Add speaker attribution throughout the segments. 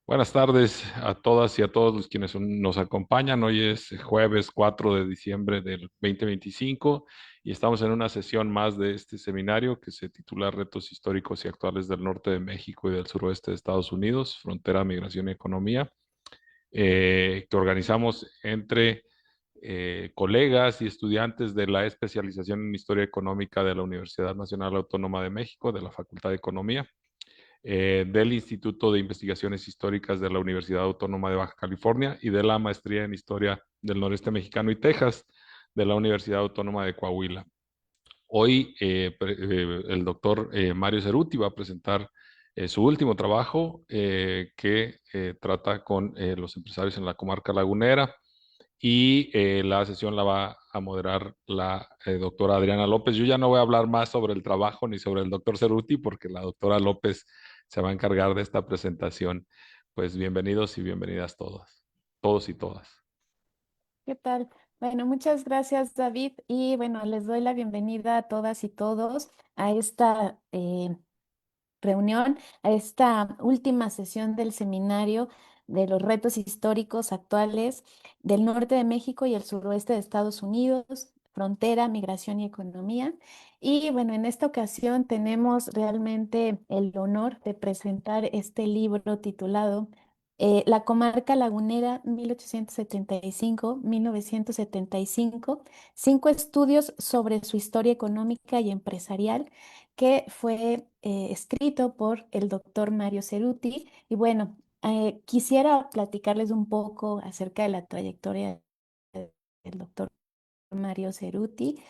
Speaker 1: Buenas tardes a todas y a todos los quienes nos acompañan. Hoy es jueves 4 de diciembre del 2025 y estamos en una sesión más de este seminario que se titula Retos históricos y actuales del norte de México y del suroeste de Estados Unidos, frontera, migración y economía, que organizamos entre colegas y estudiantes de la especialización en Historia Económica de la Universidad Nacional Autónoma de México, de la Facultad de Economía, del Instituto de Investigaciones Históricas de la Universidad Autónoma de Baja California y de la Maestría en Historia del Noreste Mexicano y Texas de la Universidad Autónoma de Coahuila. Hoy el doctor Mario Ceruti va a presentar su último trabajo que trata con los empresarios en la comarca lagunera y la sesión la va a moderar la doctora Adriana López. Yo ya no voy a hablar más sobre el trabajo ni sobre el doctor Ceruti porque la doctora López se va a encargar de esta presentación. Pues bienvenidos y bienvenidas todos y todas.
Speaker 2: ¿Qué tal? Bueno, muchas gracias, David. Y bueno, les doy la bienvenida a todas y todos a esta reunión, a esta última sesión del seminario de los retos históricos actuales del norte de México y el suroeste de Estados Unidos, frontera, migración y economía. Y bueno, en esta ocasión tenemos realmente el honor de presentar este libro titulado La comarca lagunera 1875-1975, cinco estudios sobre su historia económica y empresarial, que fue escrito por el doctor Mario Ceruti. Y bueno, quisiera platicarles un poco acerca de la trayectoria del doctor Mario Ceruti.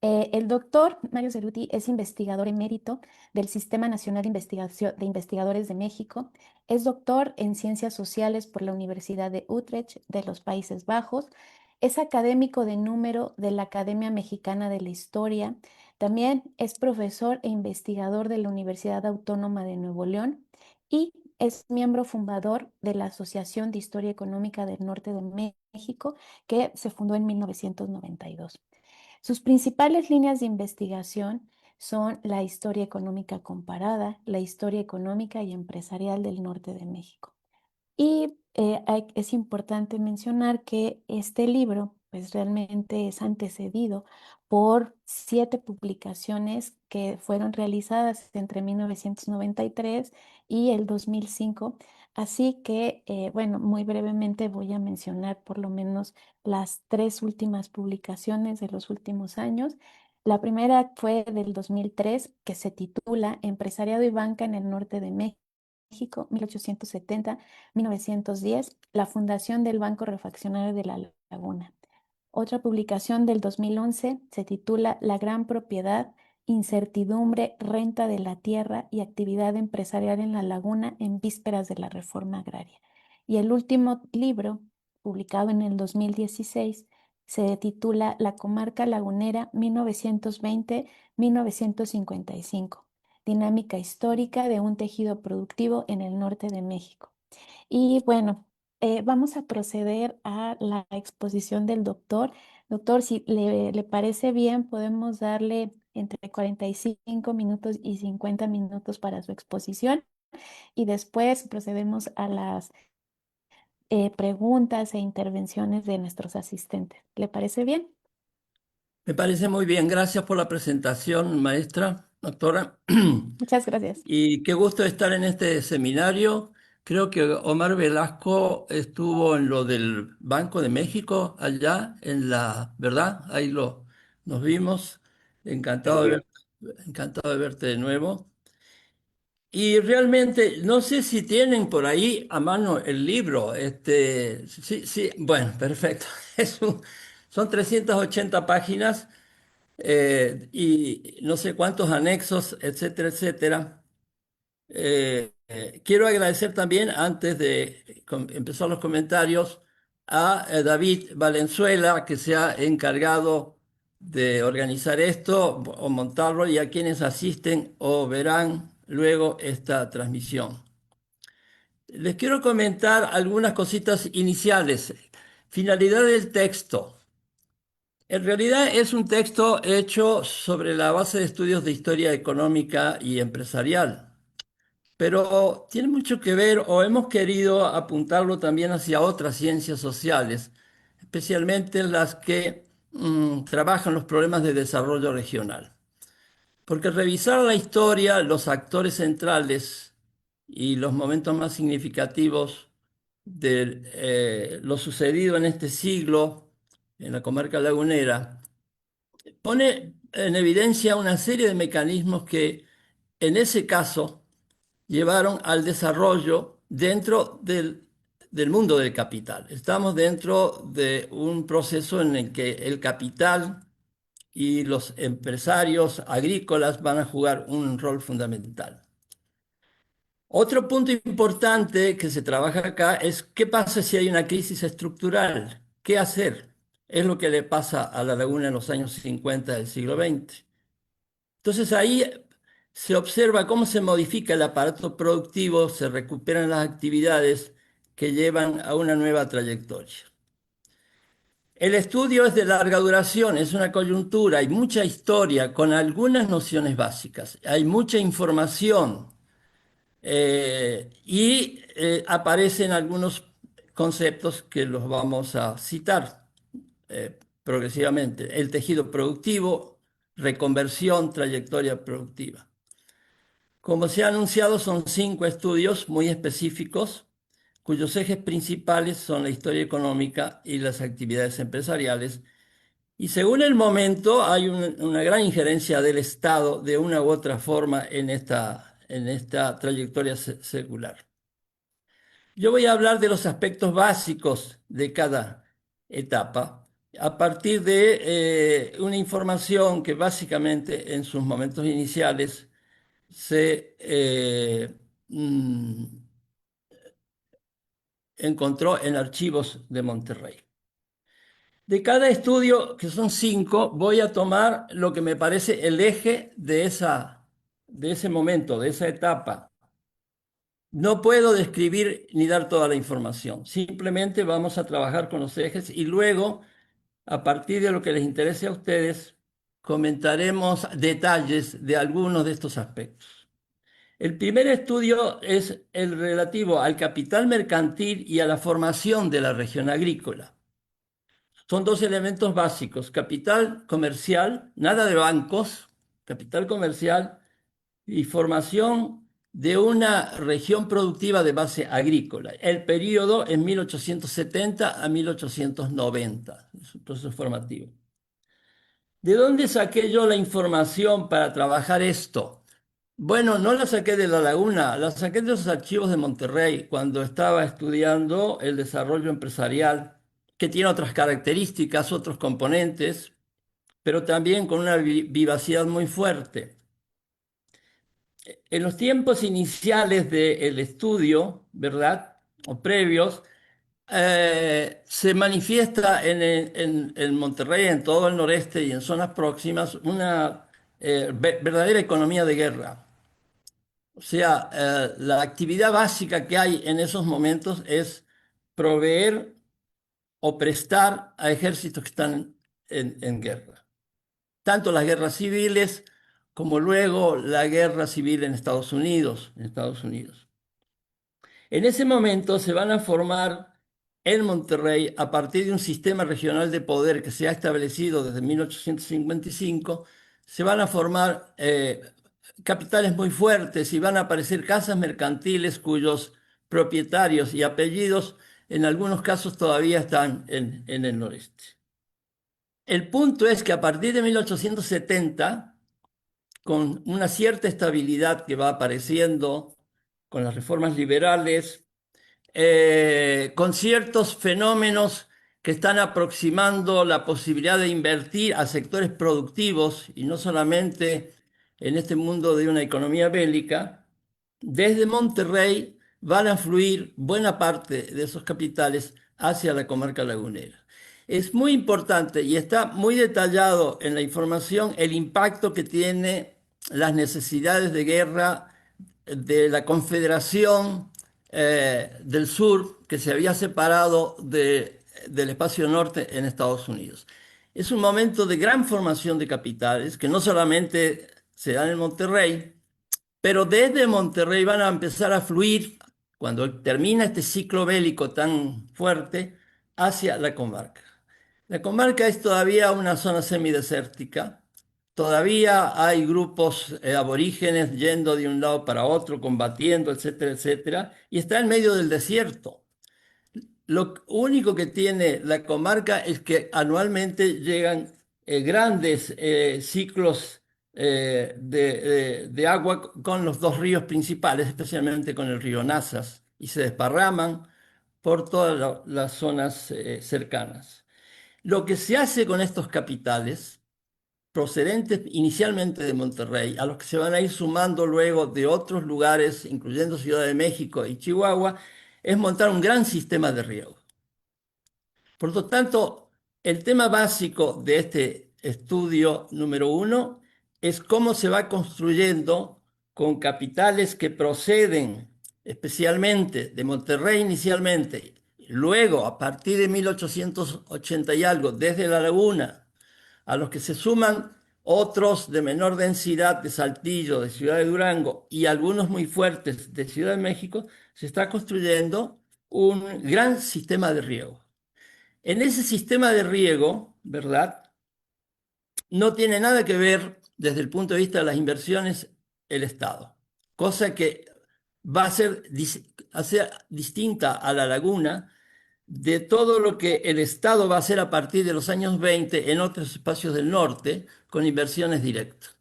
Speaker 2: El doctor Mario Ceruti es investigador emérito del Sistema Nacional de Investigación de Investigadores de México. Es doctor en Ciencias Sociales por la Universidad de Utrecht de los Países Bajos. Es académico de número de la Academia Mexicana de la Historia. También es profesor e investigador de la Universidad Autónoma de Nuevo León y es miembro fundador de la Asociación de Historia Económica del Norte de México, que se fundó en 1992. Sus principales líneas de investigación son la historia económica comparada, la historia económica y empresarial del norte de México. Y es importante mencionar que este libro, pues realmente es antecedido por 7 publicaciones que fueron realizadas entre 1993 y el 2005. Así que, bueno, muy brevemente voy a mencionar por lo menos las 3 últimas publicaciones de los últimos años. La primera fue del 2003, que se titula Empresariado y Banca en el Norte de México, 1870-1910, la fundación del Banco Refaccionario de la Laguna. Otra publicación del 2011 se titula La gran propiedad, incertidumbre, renta de la tierra y actividad empresarial en la laguna en vísperas de la reforma agraria. Y el último libro, publicado en el 2016, se titula La comarca lagunera 1920-1955, dinámica histórica de un tejido productivo en el norte de México. Y bueno, vamos a proceder a la exposición del doctor. Doctor, si le parece bien, podemos darle entre 45 minutos y 50 minutos para su exposición y después procedemos a las preguntas e intervenciones de nuestros asistentes. ¿Le parece bien?
Speaker 3: Me parece muy bien. Gracias por la presentación, maestra, doctora.
Speaker 2: Muchas gracias.
Speaker 3: Y qué gusto estar en este seminario. Creo que Omar Velasco estuvo en lo del Banco de México, allá en la, ¿verdad? Nos vimos. Encantado de encantado de verte de nuevo. Y realmente, no sé si tienen por ahí a mano el libro. Sí, sí, bueno, perfecto. Son 380 páginas y no sé cuántos anexos, etcétera, etcétera. Quiero agradecer también, antes de empezar los comentarios, a David Valenzuela, que se ha encargado de organizar esto o montarlo, y a quienes asisten o verán luego esta transmisión. Les quiero comentar algunas cositas iniciales. Finalidad del texto. En realidad es un texto hecho sobre la base de estudios de historia económica y empresarial. pero tiene mucho que ver o hemos querido apuntarlo también hacia otras ciencias sociales, especialmente las que trabajan los problemas de desarrollo regional. Porque revisar la historia, los actores centrales y los momentos más significativos de lo sucedido en este siglo en la comarca lagunera, pone en evidencia una serie de mecanismos que en ese caso llevaron al desarrollo dentro del mundo del capital. Estamos dentro de un proceso en el que el capital y los empresarios agrícolas van a jugar un rol fundamental. Otro punto importante que se trabaja acá es qué pasa si hay una crisis estructural, qué hacer. Es lo que le pasa a la laguna en los años 50 del siglo XX. Entonces ahí se observa cómo se modifica el aparato productivo, se recuperan las actividades que llevan a una nueva trayectoria. El estudio es de larga duración, es una coyuntura, hay mucha historia con algunas nociones básicas, hay mucha información y aparecen algunos conceptos que los vamos a citar progresivamente. El tejido productivo, reconversión, trayectoria productiva. Como se ha anunciado, son 5 estudios muy específicos, cuyos ejes principales son la historia económica y las actividades empresariales. Y según el momento, hay una gran injerencia del Estado de una u otra forma en esta trayectoria secular. Yo voy a hablar de los aspectos básicos de cada etapa a partir de una información que básicamente en sus momentos iniciales se encontró en archivos de Monterrey. De cada estudio, que son 5, voy a tomar lo que me parece el eje de ese momento, de esa etapa. No puedo describir ni dar toda la información, simplemente vamos a trabajar con los ejes y luego, a partir de lo que les interese a ustedes, comentaremos detalles de algunos de estos aspectos. El primer estudio es el relativo al capital mercantil y a la formación de la región agrícola. Son 2 elementos básicos, capital comercial, nada de bancos, capital comercial y formación de una región productiva de base agrícola. El periodo es 1870 a 1890, es un proceso formativo. ¿De dónde saqué yo la información para trabajar esto? Bueno, no la saqué de La Laguna, la saqué de los archivos de Monterrey cuando estaba estudiando el desarrollo empresarial, que tiene otras características, otros componentes, pero también con una vivacidad muy fuerte. En los tiempos iniciales del estudio, ¿verdad? O previos, se manifiesta en Monterrey, en todo el noreste y en zonas próximas, una verdadera economía de guerra. O sea, la actividad básica que hay en esos momentos es proveer o prestar a ejércitos que están en guerra. Tanto las guerras civiles como luego la guerra civil en Estados Unidos, En ese momento se van a formar en Monterrey, a partir de un sistema regional de poder que se ha establecido desde 1855, se van a formar capitales muy fuertes y van a aparecer casas mercantiles cuyos propietarios y apellidos en algunos casos todavía están en el noreste. El punto es que a partir de 1870, con una cierta estabilidad que va apareciendo con las reformas liberales, con ciertos fenómenos que están aproximando la posibilidad de invertir a sectores productivos y no solamente en este mundo de una economía bélica, desde Monterrey van a fluir buena parte de esos capitales hacia la comarca lagunera. Es muy importante y está muy detallado en la información el impacto que tiene las necesidades de guerra de la Confederación del Sur, que se había separado del espacio norte en Estados Unidos. Es un momento de gran formación de capitales, que no solamente se dan en Monterrey, pero desde Monterrey van a empezar a fluir, cuando termina este ciclo bélico tan fuerte, hacia la comarca. La comarca es todavía una zona semidesértica. Todavía hay grupos aborígenes yendo de un lado para otro, combatiendo, etcétera, etcétera, y está en medio del desierto. Lo único que tiene la comarca es que anualmente llegan grandes ciclos de agua con los dos ríos principales, especialmente con el río Nazas, y se desparraman por todas las zonas cercanas. Lo que se hace con estos capitales procedentes inicialmente de Monterrey, a los que se van a ir sumando luego de otros lugares, incluyendo Ciudad de México y Chihuahua, es montar un gran sistema de riego. Por lo tanto, el tema básico de este estudio número 1 es cómo se va construyendo con capitales que proceden especialmente de Monterrey inicialmente, luego a partir de 1880 y algo, desde La Laguna, a los que se suman otros de menor densidad de Saltillo, de Ciudad de Durango y algunos muy fuertes de Ciudad de México, se está construyendo un gran sistema de riego. En ese sistema de riego, ¿verdad? No tiene nada que ver desde el punto de vista de las inversiones el Estado, cosa que va a ser distinta a la laguna de todo lo que el Estado va a hacer a partir de los años 20 en otros espacios del norte con inversiones directas.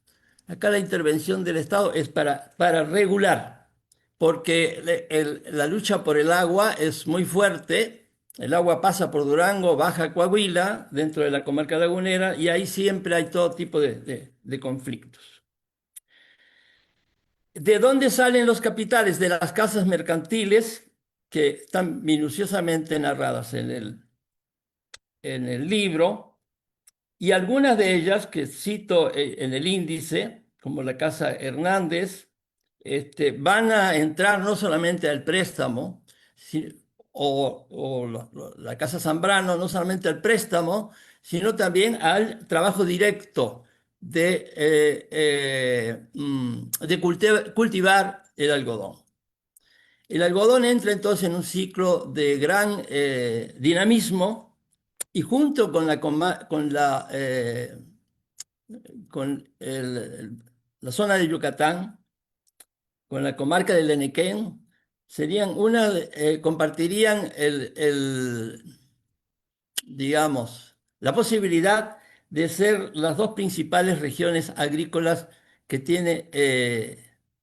Speaker 3: Acá la intervención del Estado es para regular, porque la lucha por el agua es muy fuerte. El agua pasa por Durango, baja a Coahuila, dentro de la comarca lagunera, y ahí siempre hay todo tipo de conflictos. ¿De dónde salen los capitales? De las casas mercantiles que están minuciosamente narradas en el libro, y algunas de ellas que cito en el índice, como la Casa Hernández, van a entrar no solamente al préstamo, o la Casa Zambrano, no solamente al préstamo, sino también al trabajo directo de cultivar el algodón. El algodón entra entonces en un ciclo de gran dinamismo, y junto con la zona de Yucatán, con la comarca del Enequén, compartirían digamos, la posibilidad de ser las dos principales regiones agrícolas que tiene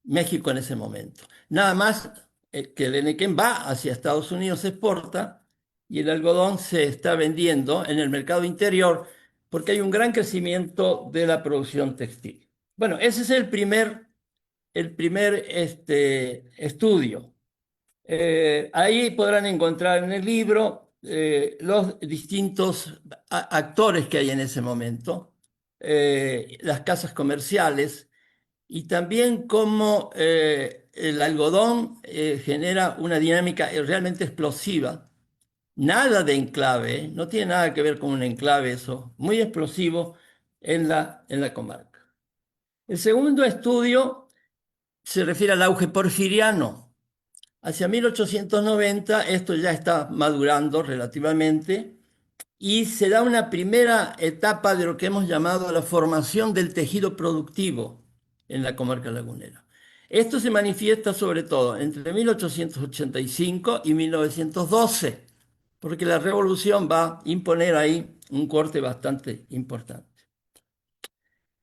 Speaker 3: México en ese momento. Nada más que el Enequén va hacia Estados Unidos, se exporta, y el algodón se está vendiendo en el mercado interior porque hay un gran crecimiento de la producción textil. Bueno, ese es el primer estudio. Ahí podrán encontrar en el libro los distintos actores que hay en ese momento, las casas comerciales, y también cómo el algodón genera una dinámica realmente explosiva. Nada de enclave, no tiene nada que ver con un enclave eso, muy explosivo en la comarca. El segundo estudio se refiere al auge porfiriano. Hacia 1890 esto ya está madurando relativamente, y se da una primera etapa de lo que hemos llamado la formación del tejido productivo en la comarca lagunera. Esto se manifiesta sobre todo entre 1885 y 1912, porque la revolución va a imponer ahí un corte bastante importante.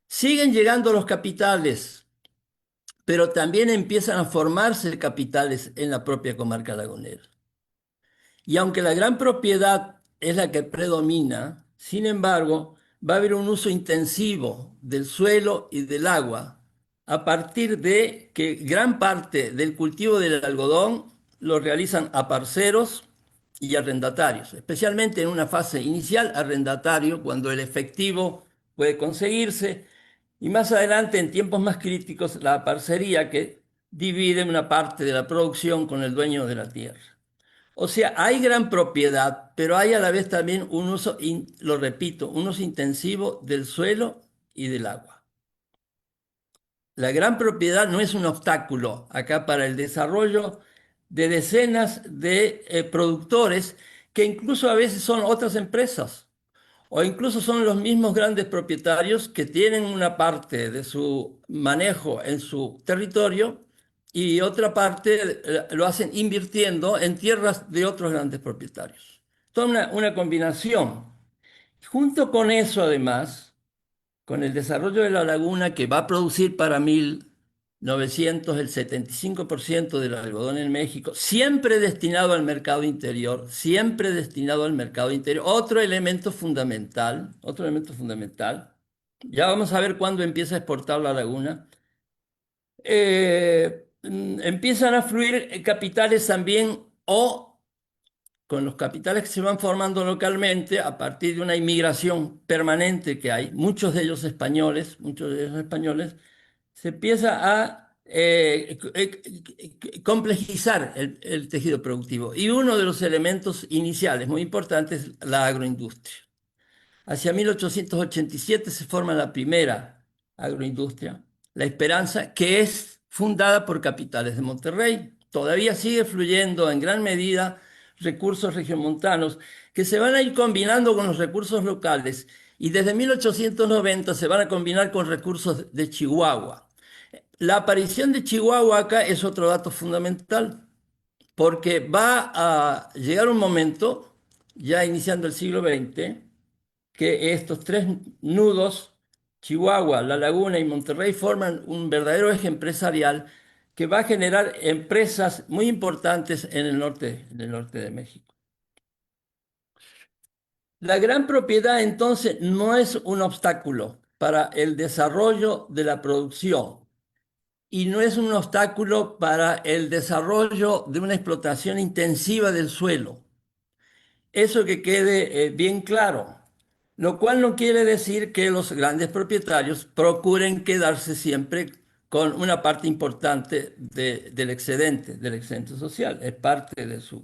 Speaker 3: Siguen llegando los capitales, pero también empiezan a formarse capitales en la propia comarca lagunera. Y aunque la gran propiedad es la que predomina, sin embargo, va a haber un uso intensivo del suelo y del agua, a partir de que gran parte del cultivo del algodón lo realizan aparceros y arrendatarios, especialmente en una fase inicial arrendatario, cuando el efectivo puede conseguirse, y más adelante, en tiempos más críticos, la parcería, que divide una parte de la producción con el dueño de la tierra. O sea, hay gran propiedad, pero hay a la vez también un uso, lo repito, un uso intensivo del suelo y del agua. la gran propiedad no es un obstáculo acá para el desarrollo de decenas de productores que incluso a veces son otras empresas. O incluso son los mismos grandes propietarios que tienen una parte de su manejo en su territorio y otra parte lo hacen invirtiendo en tierras de otros grandes propietarios. Toda una combinación. Junto con eso, además, con el desarrollo de la laguna que va a producir para 1900 el 75% del algodón en México, siempre destinado al mercado interior, siempre destinado al mercado interior. Otro elemento fundamental. Ya vamos a ver cuándo empieza a exportar la laguna. Empiezan a fluir capitales también o con los capitales que se van formando localmente a partir de una inmigración permanente que hay, muchos de ellos españoles, se empieza a complejizar el tejido productivo. Y uno de los elementos iniciales muy importantes es la agroindustria. Hacia 1887 se forma la primera agroindustria, La Esperanza, que es fundada por capitales de Monterrey. Todavía sigue fluyendo en gran medida recursos regiomontanos que se van a ir combinando con los recursos locales y desde 1890 se van a combinar con recursos de Chihuahua. La aparición de Chihuahua acá es otro dato fundamental porque va a llegar un momento, ya iniciando el siglo XX, que estos tres nudos, Chihuahua, La Laguna y Monterrey, forman un verdadero eje empresarial que va a generar empresas muy importantes en el norte de México. La gran propiedad entonces no es un obstáculo para el desarrollo de la producción y no es un obstáculo para el desarrollo de una explotación intensiva del suelo. Eso que quede bien claro. Lo cual no quiere decir que los grandes propietarios procuren quedarse siempre con una parte importante del excedente social. Es parte de su...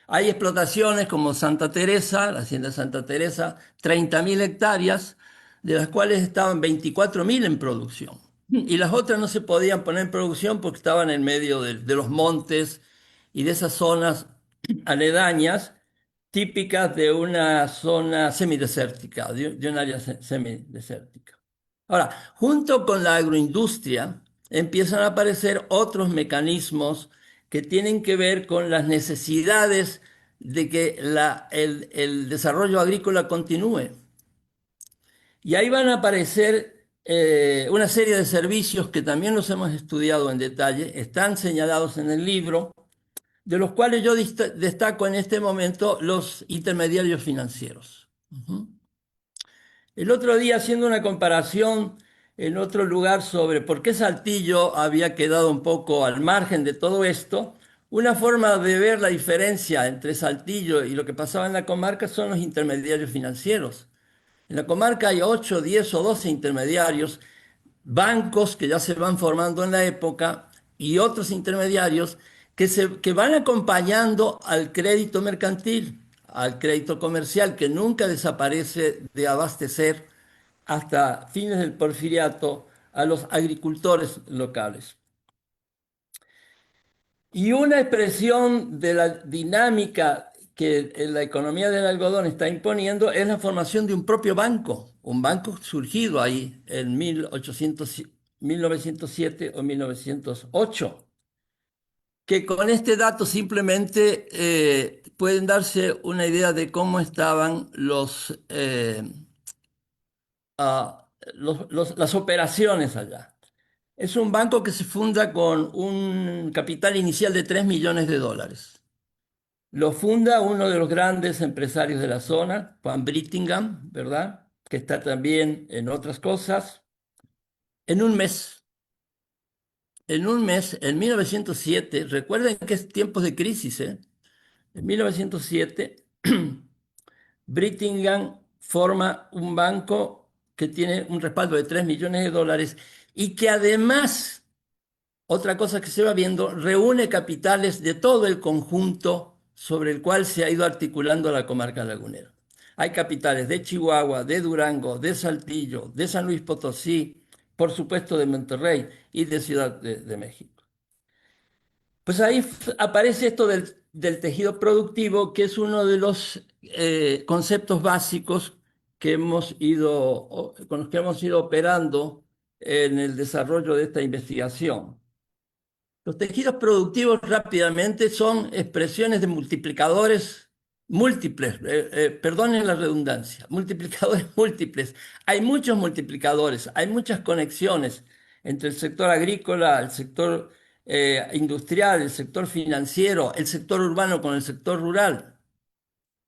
Speaker 3: Hay explotaciones como Santa Teresa, la hacienda Santa Teresa, 30.000 hectáreas, de las cuales estaban 24.000 en producción. Y las otras no se podían poner en producción porque estaban en medio de los montes y de esas zonas aledañas típicas de una zona semidesértica, de un área semidesértica. Ahora, junto con la agroindustria, empiezan a aparecer otros mecanismos que tienen que ver con las necesidades de que el desarrollo agrícola continúe. Y ahí van a aparecer una serie de servicios que también los hemos estudiado en detalle, están señalados en el libro, de los cuales yo destaco en este momento los intermediarios financieros. El otro día, haciendo una comparación en otro lugar sobre por qué Saltillo había quedado un poco al margen de todo esto, una forma de ver la diferencia entre Saltillo y lo que pasaba en la comarca son los intermediarios financieros. En la comarca hay 8, 10 o 12 intermediarios, bancos que ya se van formando en la época y otros intermediarios que van acompañando al crédito mercantil, al crédito comercial, que nunca desaparece de abastecer hasta fines del porfiriato a los agricultores locales. Y una expresión de la dinámica que la economía del algodón está imponiendo es la formación de un propio banco, un banco surgido ahí en 1907 o 1908, que con este dato simplemente pueden darse una idea de cómo estaban las operaciones allá. Es un banco que se funda con un capital inicial de 3 millones de dólares. Lo funda uno de los grandes empresarios de la zona, Juan Brittingham, ¿verdad? Que está también en otras cosas. En un mes, en 1907, recuerden que es tiempos de crisis, ¿eh? En 1907, Brittingham forma un banco que tiene un respaldo de 3 millones de dólares y que además, otra cosa que se va viendo, reúne capitales de todo el conjunto sobre el cual se ha ido articulando la comarca lagunera. Hay capitales de Chihuahua, de Durango, de Saltillo, de San Luis Potosí, por supuesto de Monterrey y de Ciudad de México. Pues ahí aparece esto del tejido productivo, que es uno de los conceptos básicos que con los que hemos ido operando en el desarrollo de esta investigación. Los tejidos productivos rápidamente son expresiones de multiplicadores múltiples, perdonen la redundancia, multiplicadores múltiples. Hay muchos multiplicadores, hay muchas conexiones entre el sector agrícola, el sector industrial, el sector financiero, el sector urbano con el sector rural.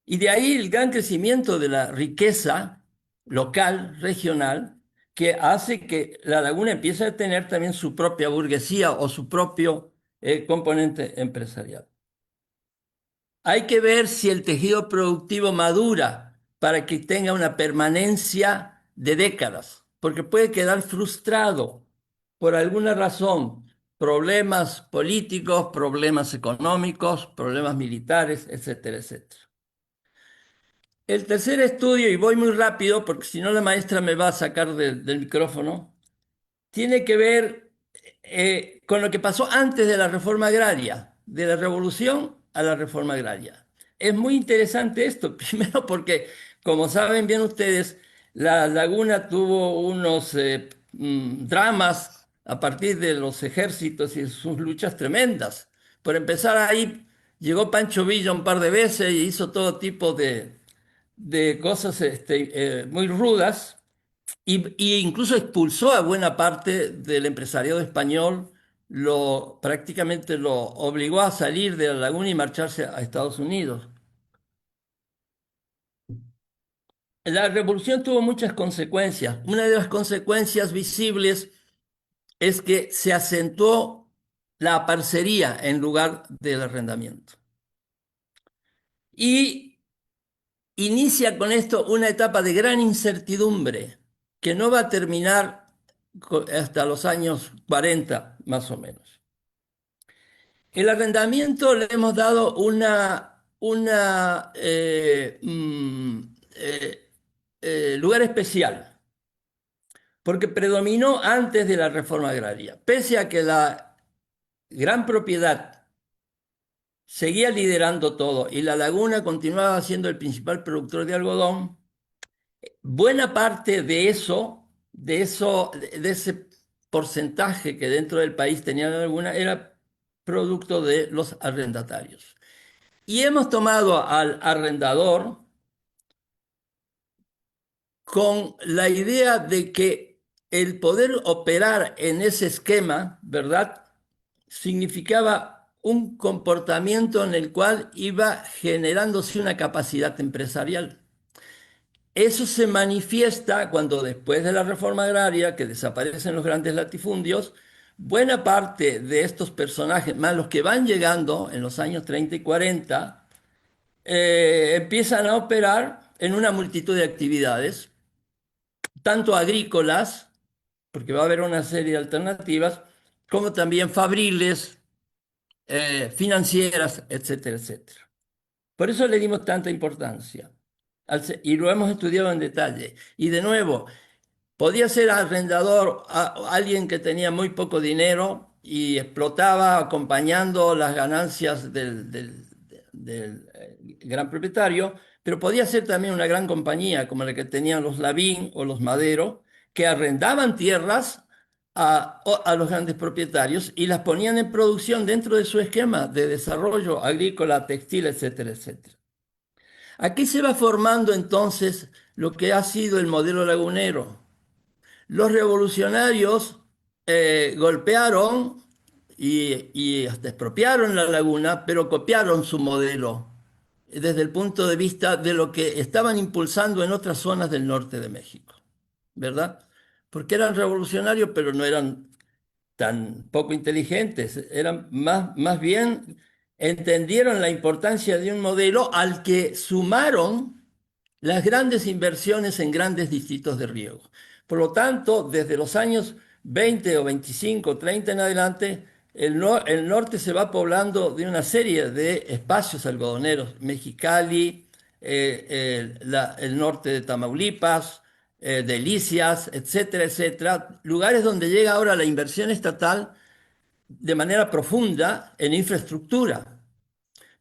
Speaker 3: Y de ahí el gran crecimiento de la riqueza local, regional, que hace que la laguna empiece a tener también su propia burguesía o su propio componente empresarial. Hay que ver si el tejido productivo madura para que tenga una permanencia de décadas, porque puede quedar frustrado por alguna razón, problemas políticos, problemas económicos, problemas militares, etcétera, etcétera. El tercer estudio, y voy muy rápido porque si no la maestra me va a sacar del micrófono, tiene que ver con lo que pasó antes de la reforma agraria, de la revolución a la reforma agraria. Es muy interesante esto, primero porque, como saben bien ustedes, la laguna tuvo unos dramas a partir de los ejércitos y sus luchas tremendas. Por empezar ahí, llegó Pancho Villa un par de veces y hizo todo tipo de cosas muy rudas y incluso expulsó a buena parte del empresariado español, prácticamente lo obligó a salir de la laguna y marcharse a Estados Unidos. La revolución tuvo muchas consecuencias. Una de las consecuencias visibles es que se acentuó la parcería en lugar del arrendamiento. Y inicia con esto una etapa de gran incertidumbre que no va a terminar hasta los años 40, más o menos. El arrendamiento le hemos dado lugar especial, porque predominó antes de la reforma agraria. Pese a que la gran propiedad seguía liderando todo y la laguna continuaba siendo el principal productor de algodón, buena parte de ese porcentaje que dentro del país tenía la laguna era producto de los arrendatarios. Y hemos tomado al arrendador con la idea de que el poder operar en ese esquema, ¿verdad? Significaba un comportamiento en el cual iba generándose una capacidad empresarial. Eso se manifiesta cuando después de la reforma agraria, que desaparecen los grandes latifundios, buena parte de estos personajes, más los que van llegando en los años 30 y 40, empiezan a operar en una multitud de actividades, tanto agrícolas, porque va a haber una serie de alternativas, como también fabriles, financieras, etcétera, etcétera. Por eso le dimos tanta importancia y lo hemos estudiado en detalle. Y de nuevo, podía ser arrendador a alguien que tenía muy poco dinero y explotaba acompañando las ganancias del gran propietario, pero podía ser también una gran compañía como la que tenían los Lavín o los Madero, que arrendaban tierras a los grandes propietarios y las ponían en producción dentro de su esquema de desarrollo agrícola, textil, etcétera, etcétera. Aquí se va formando entonces lo que ha sido el modelo lagunero. Los revolucionarios golpearon y hasta expropiaron la laguna, pero copiaron su modelo desde el punto de vista de lo que estaban impulsando en otras zonas del norte de México, ¿verdad? Porque eran revolucionarios, pero no eran tan poco inteligentes, eran más bien entendieron la importancia de un modelo al que sumaron las grandes inversiones en grandes distritos de riego. Por lo tanto, desde los años 20 o 25, 30 en adelante, el norte se va poblando de una serie de espacios algodoneros, Mexicali, el norte de Tamaulipas, Delicias, etcétera, etcétera, lugares donde llega ahora la inversión estatal de manera profunda en infraestructura.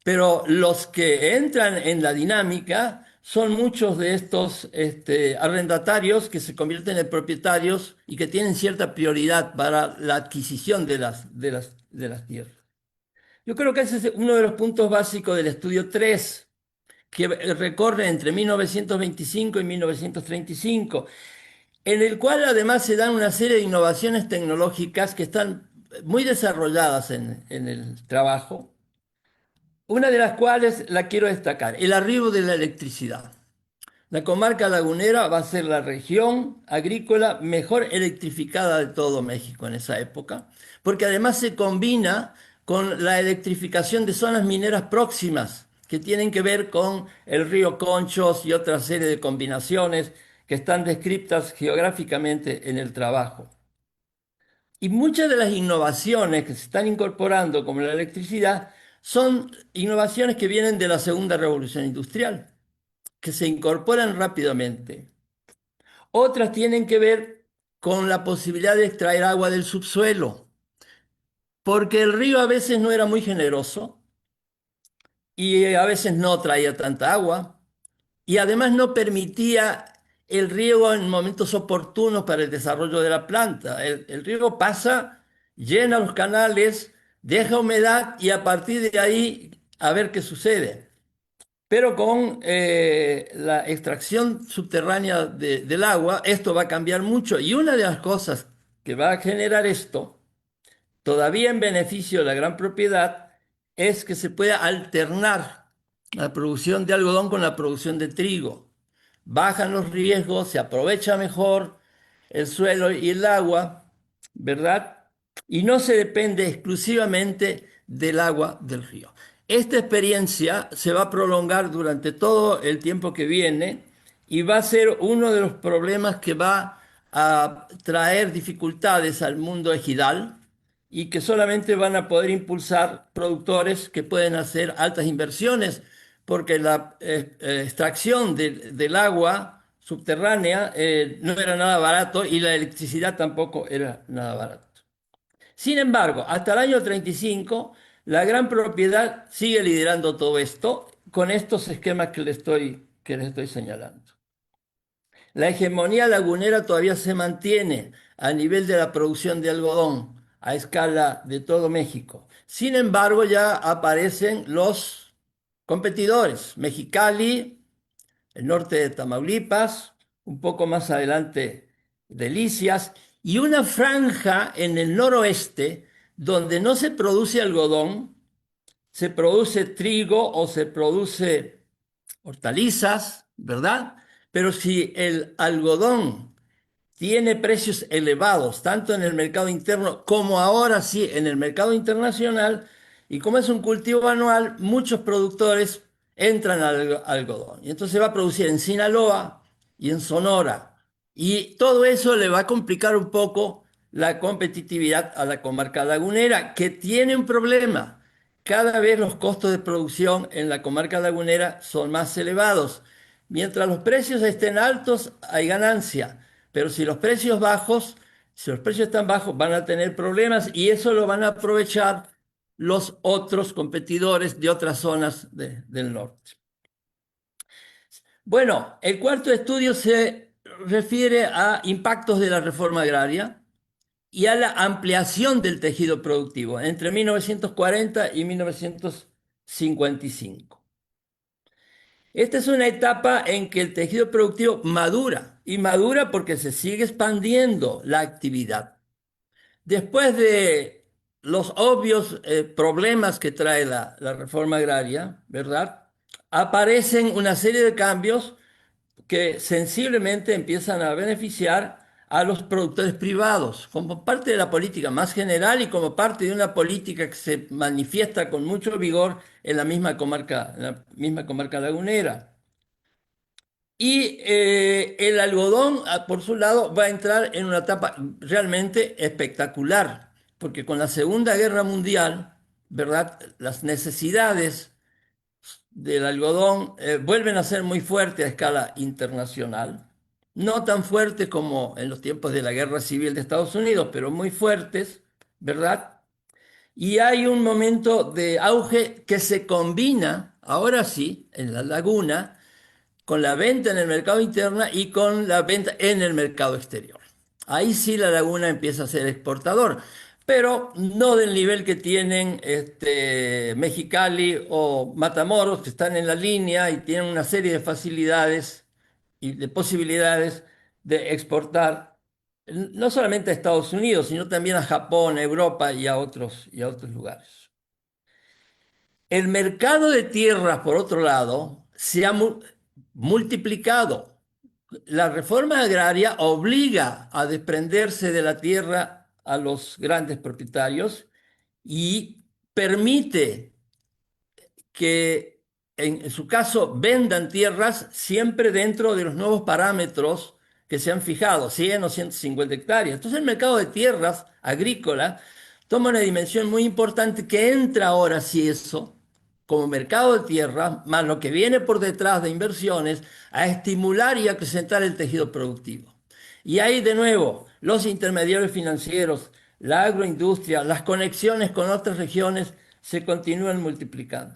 Speaker 3: Pero los que entran en la dinámica son muchos de estos arrendatarios que se convierten en propietarios y que tienen cierta prioridad para la adquisición de las tierras. Yo creo que ese es uno de los puntos básicos del estudio 3, que recorre entre 1925 y 1935, en el cual además se dan una serie de innovaciones tecnológicas que están muy desarrolladas en el trabajo, una de las cuales la quiero destacar: el arribo de la electricidad. La comarca lagunera va a ser la región agrícola mejor electrificada de todo México en esa época, porque además se combina con la electrificación de zonas mineras próximas que tienen que ver con el río Conchos y otra serie de combinaciones que están descritas geográficamente en el trabajo. Y muchas de las innovaciones que se están incorporando, como la electricidad, son innovaciones que vienen de la segunda revolución industrial, que se incorporan rápidamente. Otras tienen que ver con la posibilidad de extraer agua del subsuelo, porque el río a veces no era muy generoso y a veces no traía tanta agua, y además no permitía el riego en momentos oportunos para el desarrollo de la planta. El riego pasa, llena los canales, deja humedad y a partir de ahí a ver qué sucede. Pero con la extracción subterránea del agua, esto va a cambiar mucho. Y una de las cosas que va a generar esto, todavía en beneficio de la gran propiedad, es que se pueda alternar la producción de algodón con la producción de trigo. Bajan los riesgos, se aprovecha mejor el suelo y el agua, ¿verdad? Y no se depende exclusivamente del agua del río. Esta experiencia se va a prolongar durante todo el tiempo que viene y va a ser uno de los problemas que va a traer dificultades al mundo ejidal y que solamente van a poder impulsar productores que pueden hacer altas inversiones, porque la extracción del agua subterránea no era nada barato y la electricidad tampoco era nada barato. Sin embargo, hasta el año 35, la gran propiedad sigue liderando todo esto con estos esquemas que les estoy señalando. La hegemonía lagunera todavía se mantiene a nivel de la producción de algodón a escala de todo México. Sin embargo, ya aparecen los competidores: Mexicali, el norte de Tamaulipas, un poco más adelante Delicias, y una franja en el noroeste donde no se produce algodón, se produce trigo o se produce hortalizas, ¿verdad? Pero si el algodón tiene precios elevados, tanto en el mercado interno como ahora sí en el mercado internacional, y como es un cultivo anual, muchos productores entran al algodón. Y entonces se va a producir en Sinaloa y en Sonora. Y todo eso le va a complicar un poco la competitividad a la comarca lagunera, que tiene un problema. Cada vez los costos de producción en la comarca lagunera son más elevados. Mientras los precios estén altos, hay ganancia. Pero si los precios están bajos, van a tener problemas y eso lo van a aprovechar los otros competidores de otras zonas del norte. Bueno, el cuarto estudio se refiere a impactos de la reforma agraria y a la ampliación del tejido productivo entre 1940 y 1955. Esta es una etapa en que el tejido productivo madura, y madura porque se sigue expandiendo la actividad. Después de los obvios problemas que trae la reforma agraria, ¿verdad? Aparecen una serie de cambios que sensiblemente empiezan a beneficiar a los productores privados, como parte de la política más general y como parte de una política que se manifiesta con mucho vigor en la misma comarca lagunera. Y el algodón, por su lado, va a entrar en una etapa realmente espectacular, porque con la Segunda Guerra Mundial, ¿verdad? Las necesidades del algodón vuelven a ser muy fuertes a escala internacional. no tan fuertes como en los tiempos de la Guerra Civil de Estados Unidos, pero muy fuertes, ¿verdad? Y hay un momento de auge que se combina, ahora sí, en la laguna, con la venta en el mercado interno y con la venta en el mercado exterior. Ahí sí la laguna empieza a ser exportador, pero no del nivel que tienen Mexicali o Matamoros, que están en la línea y tienen una serie de facilidades y de posibilidades de exportar no solamente a Estados Unidos, sino también a Japón, a Europa y a otros lugares. El mercado de tierras, por otro lado, se ha multiplicado. La reforma agraria obliga a desprenderse de la tierra a los grandes propietarios y permite que en su caso vendan tierras siempre dentro de los nuevos parámetros que se han fijado, 100 o 150 hectáreas. Entonces el mercado de tierras agrícolas toma una dimensión muy importante que entra ahora, si eso, como mercado de tierra, más lo que viene por detrás de inversiones, a estimular y acrecentar el tejido productivo. Y ahí de nuevo, los intermediarios financieros, la agroindustria, las conexiones con otras regiones se continúan multiplicando.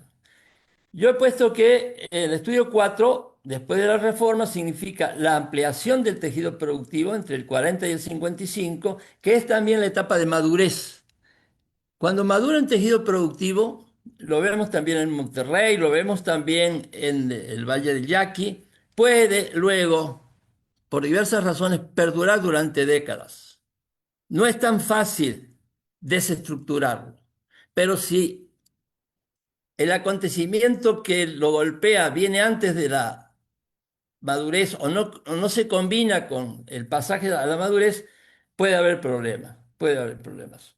Speaker 3: Yo he puesto que el estudio 4, después de la reforma, significa la ampliación del tejido productivo entre el 40 y el 55, que es también la etapa de madurez. Cuando madura un tejido productivo, lo vemos también en Monterrey, lo vemos también en el Valle del Yaqui, puede luego, por diversas razones, perdurar durante décadas. No es tan fácil desestructurarlo, pero si el acontecimiento que lo golpea viene antes de la madurez o no se combina con el pasaje a la madurez, puede haber problemas, puede haber problemas.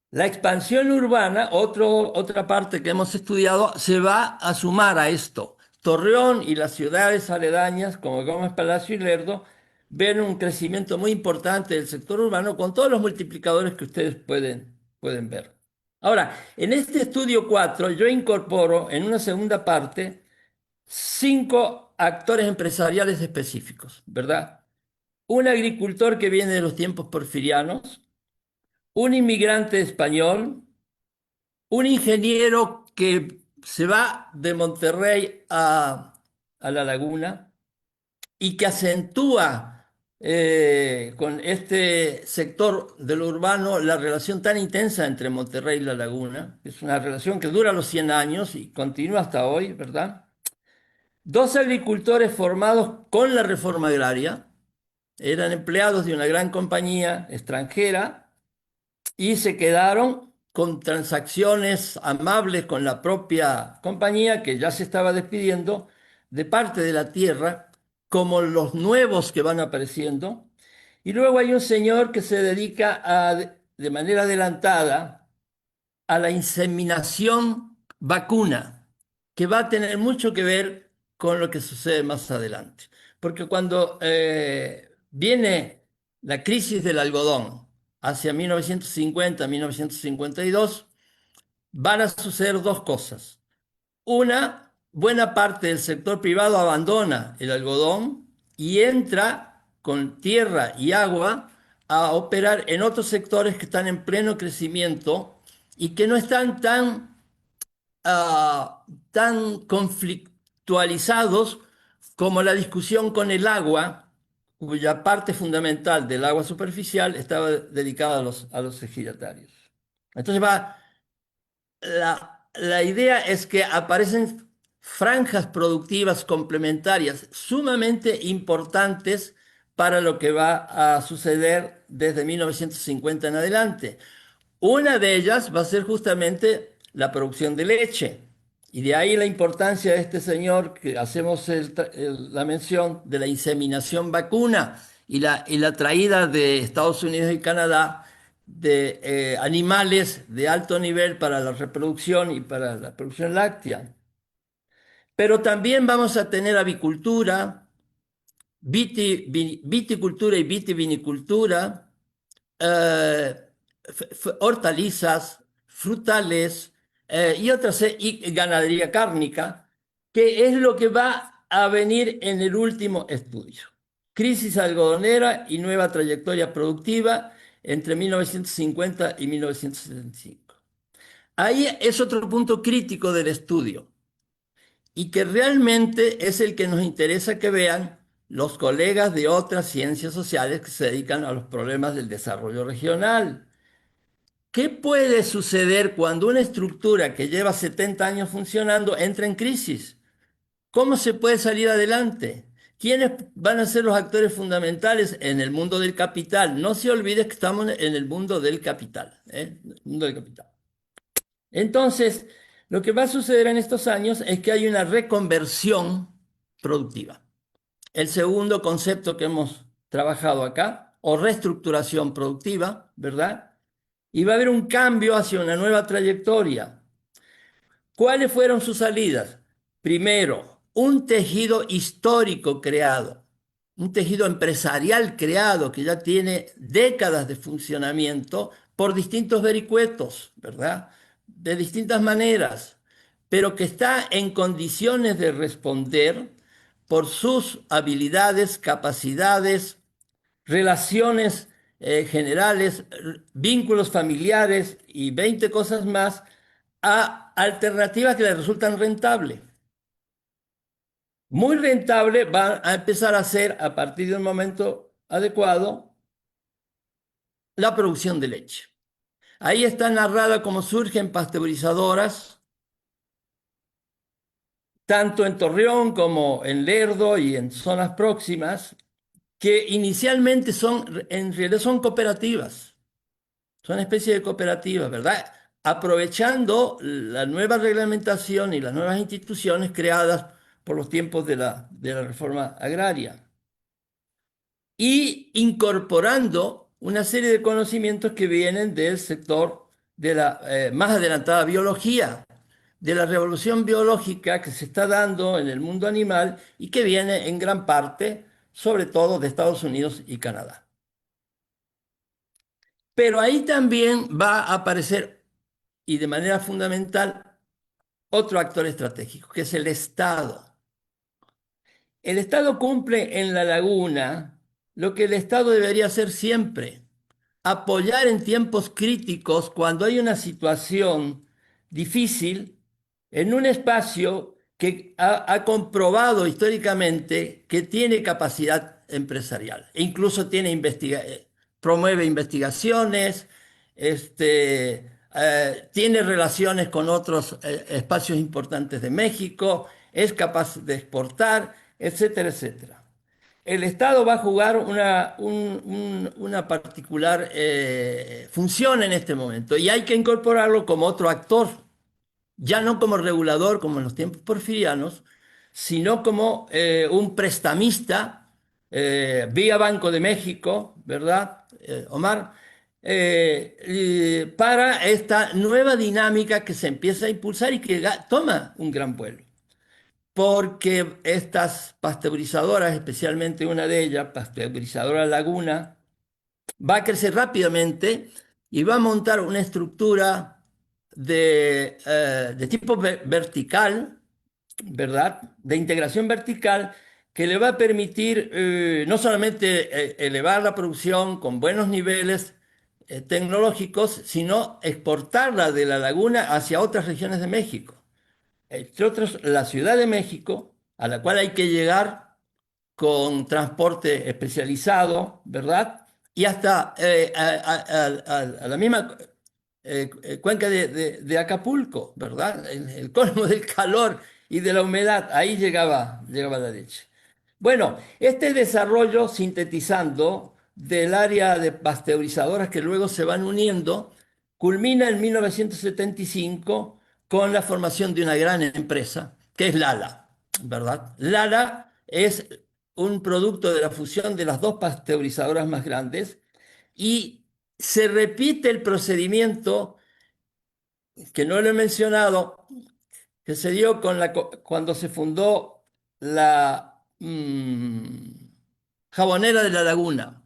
Speaker 3: La expansión urbana, otra parte que hemos estudiado, se va a sumar a esto. Torreón y las ciudades aledañas, como Gómez Palacio y Lerdo, ven un crecimiento muy importante del sector urbano con todos los multiplicadores que ustedes pueden ver. Ahora, en este estudio 4, yo incorporo en una segunda parte 5 actores empresariales específicos, ¿verdad? Un agricultor que viene de los tiempos porfirianos, un inmigrante español, un ingeniero que se va de Monterrey a La Laguna y que acentúa con este sector de lo urbano la relación tan intensa entre Monterrey y La Laguna. Es una relación que dura los 100 años y continúa hasta hoy, ¿verdad? Dos agricultores formados con la reforma agraria, eran empleados de una gran compañía extranjera y se quedaron con transacciones amables con la propia compañía que ya se estaba despidiendo de parte de la tierra, como los nuevos que van apareciendo. Y luego hay un señor que se dedica de manera adelantada a la inseminación vacuna, que va a tener mucho que ver con lo que sucede más adelante. Porque cuando viene la crisis del algodón hacia 1950-1952, van a suceder dos cosas. Una, buena parte del sector privado abandona el algodón y entra con tierra y agua a operar en otros sectores que están en pleno crecimiento y que no están tan conflictualizados como la discusión con el agua, cuya parte fundamental del agua superficial estaba dedicada a los ejidatarios. Entonces la idea es que aparecen franjas productivas complementarias sumamente importantes para lo que va a suceder desde 1950 en adelante. Una de ellas va a ser justamente la producción de leche. Y de ahí la importancia de este señor que hacemos la mención de la inseminación vacuna y la traída de Estados Unidos y Canadá de animales de alto nivel para la reproducción y para la producción láctea. Pero también vamos a tener avicultura, viticultura y vitivinicultura, eh, hortalizas, frutales y otras, y ganadería cárnica, que es lo que va a venir en el último estudio. Crisis algodonera y nueva trayectoria productiva entre 1950 y 1975. Ahí es otro punto crítico del estudio y que realmente es el que nos interesa que vean los colegas de otras ciencias sociales que se dedican a los problemas del desarrollo regional. ¿Qué puede suceder cuando una estructura que lleva 70 años funcionando entra en crisis? ¿Cómo se puede salir adelante? ¿Quiénes van a ser los actores fundamentales en el mundo del capital? No se olvide que estamos en el mundo del capital, ¿eh? El mundo del capital. Entonces, lo que va a suceder en estos años es que hay una reconversión productiva. El segundo concepto que hemos trabajado acá, o reestructuración productiva, ¿verdad? Y va a haber un cambio hacia una nueva trayectoria. ¿Cuáles fueron sus salidas? Primero, un tejido histórico creado, un tejido empresarial creado que ya tiene décadas de funcionamiento por distintos vericuetos, ¿verdad? De distintas maneras, pero que está en condiciones de responder por sus habilidades, capacidades, relaciones generales, vínculos familiares y 20 cosas más a alternativas que le resultan rentables. Muy rentable va a empezar a ser, a partir de un momento adecuado, la producción de leche. Ahí está narrada cómo surgen pasteurizadoras, tanto en Torreón como en Lerdo y en zonas próximas, que inicialmente en realidad son cooperativas. Son especies de cooperativas, ¿verdad? Aprovechando la nueva reglamentación y las nuevas instituciones creadas por los tiempos de la reforma agraria. Y incorporando una serie de conocimientos que vienen del sector de la más adelantada biología, de la revolución biológica que se está dando en el mundo animal y que viene en gran parte, sobre todo, de Estados Unidos y Canadá. Pero ahí también va a aparecer, y de manera fundamental, otro actor estratégico, que es el Estado. El Estado cumple en la laguna lo que el Estado debería hacer siempre: apoyar en tiempos críticos cuando hay una situación difícil en un espacio que ha comprobado históricamente que tiene capacidad empresarial e incluso promueve investigaciones, tiene relaciones con otros espacios importantes de México, es capaz de exportar, etcétera, etcétera. El Estado va a jugar una particular función en este momento y hay que incorporarlo como otro actor, ya no como regulador como en los tiempos porfirianos, sino como un prestamista vía Banco de México, ¿verdad, Omar? Para esta nueva dinámica que se empieza a impulsar y que toma un gran vuelo. Porque estas pasteurizadoras, especialmente una de ellas, Pasteurizadora Laguna, va a crecer rápidamente y va a montar una estructura de tipo vertical, ¿verdad? De integración vertical que le va a permitir no solamente elevar la producción con buenos niveles tecnológicos, sino exportarla de la laguna hacia otras regiones de México. Entre otros, la Ciudad de México, a la cual hay que llegar con transporte especializado, ¿verdad? Y hasta a la misma cuenca de Acapulco, ¿verdad? El colmo del calor y de la humedad, ahí llegaba la leche. Bueno, este desarrollo, sintetizando, del área de pasteurizadoras que luego se van uniendo, culmina en 1975 con la formación de una gran empresa, que es Lala, ¿verdad? Lala es un producto de la fusión de las dos pasteurizadoras más grandes y se repite el procedimiento que no lo he mencionado, que se dio cuando se fundó la Jabonera de la Laguna,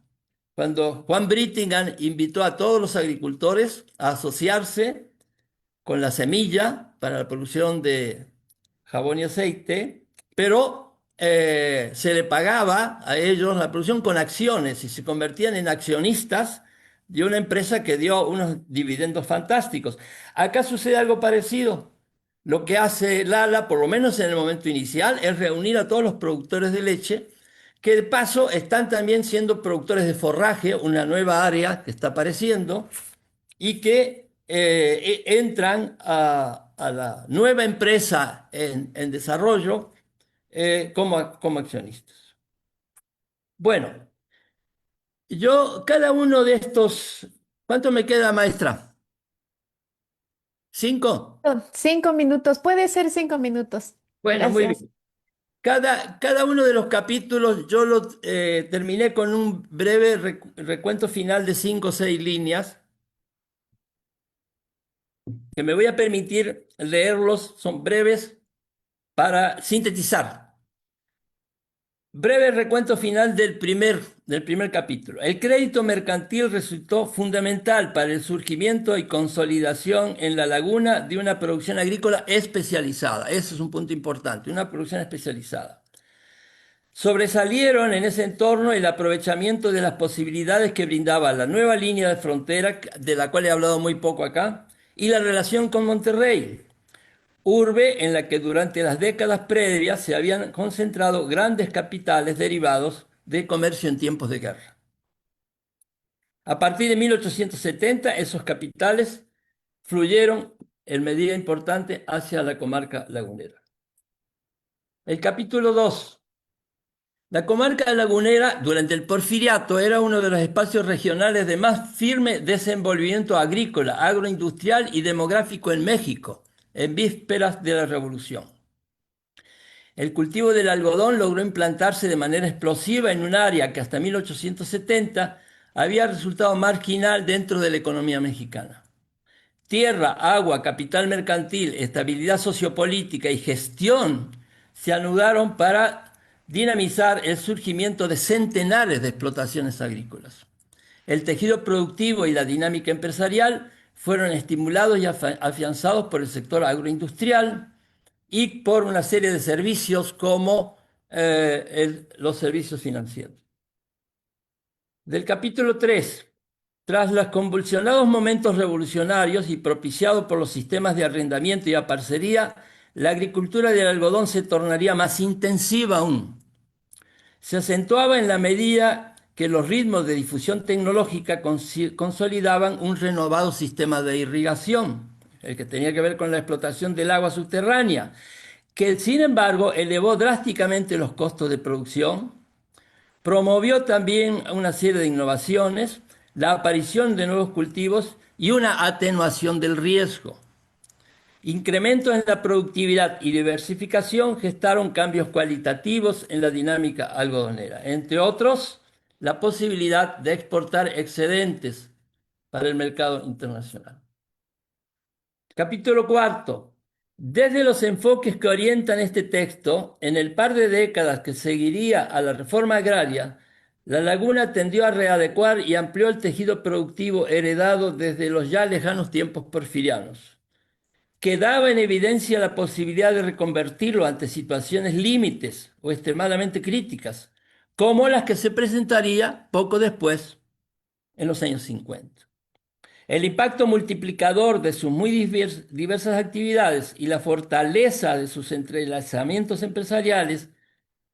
Speaker 3: cuando Juan Brittingham invitó a todos los agricultores a asociarse con la semilla para la producción de jabón y aceite, pero se le pagaba a ellos la producción con acciones y se convertían en accionistas de una empresa que dio unos dividendos fantásticos. Acá sucede algo parecido. Lo que hace Lala, por lo menos en el momento inicial, es reunir a todos los productores de leche, que de paso están también siendo productores de forraje, una nueva área que está apareciendo, y que entran a la nueva empresa en desarrollo como accionistas. Bueno, cada uno de estos, ¿cuánto me queda, maestra? ¿5?
Speaker 2: 5 minutos, puede ser 5 minutos.
Speaker 3: Bueno, muy
Speaker 2: Gracias.
Speaker 3: bien. Cada uno de los capítulos yo lo terminé con un breve recuento final de 5 o 6 líneas que me voy a permitir leerlos, son breves para sintetizar. Breve recuento final del primer capítulo. El crédito mercantil resultó fundamental para el surgimiento y consolidación en la laguna de una producción agrícola especializada. Ese es un punto importante, una producción especializada. Sobresalieron en ese entorno el aprovechamiento de las posibilidades que brindaba la nueva línea de frontera, de la cual he hablado muy poco acá, y la relación con Monterrey, urbe en la que durante las décadas previas se habían concentrado grandes capitales derivados de comercio en tiempos de guerra. A partir de 1870, esos capitales fluyeron en medida importante hacia la comarca lagunera. El capítulo 2. La comarca lagunera durante el Porfiriato era uno de los espacios regionales de más firme desenvolvimiento agrícola, agroindustrial y demográfico en México, en vísperas de la Revolución. El cultivo del algodón logró implantarse de manera explosiva en un área que hasta 1870 había resultado marginal dentro de la economía mexicana. Tierra, agua, capital mercantil, estabilidad sociopolítica y gestión se anudaron para dinamizar el surgimiento de centenares de explotaciones agrícolas. El tejido productivo y la dinámica empresarial fueron estimulados y afianzados por el sector agroindustrial y por una serie de servicios como los servicios financieros. Del capítulo 3. Tras los convulsionados momentos revolucionarios y propiciados por los sistemas de arrendamiento y aparcería, la agricultura del algodón se tornaría más intensiva aún. Se acentuaba en la medida que los ritmos de difusión tecnológica consolidaban un renovado sistema de irrigación, el que tenía que ver con la explotación del agua subterránea, que sin embargo elevó drásticamente los costos de producción. Promovió también una serie de innovaciones, la aparición de nuevos cultivos y una atenuación del riesgo. Incrementos en la productividad y diversificación gestaron cambios cualitativos en la dinámica algodonera, entre otros, la posibilidad de exportar excedentes para el mercado internacional. Capítulo 4. Desde los enfoques que orientan este texto, en el par de décadas que seguiría a la reforma agraria, la laguna tendió a readecuar y amplió el tejido productivo heredado desde los ya lejanos tiempos porfirianos. Quedaba en evidencia la posibilidad de reconvertirlo ante situaciones límites o extremadamente críticas, como las que se presentaría poco después, en los años 50. El impacto multiplicador de sus muy diversas actividades y la fortaleza de sus entrelazamientos empresariales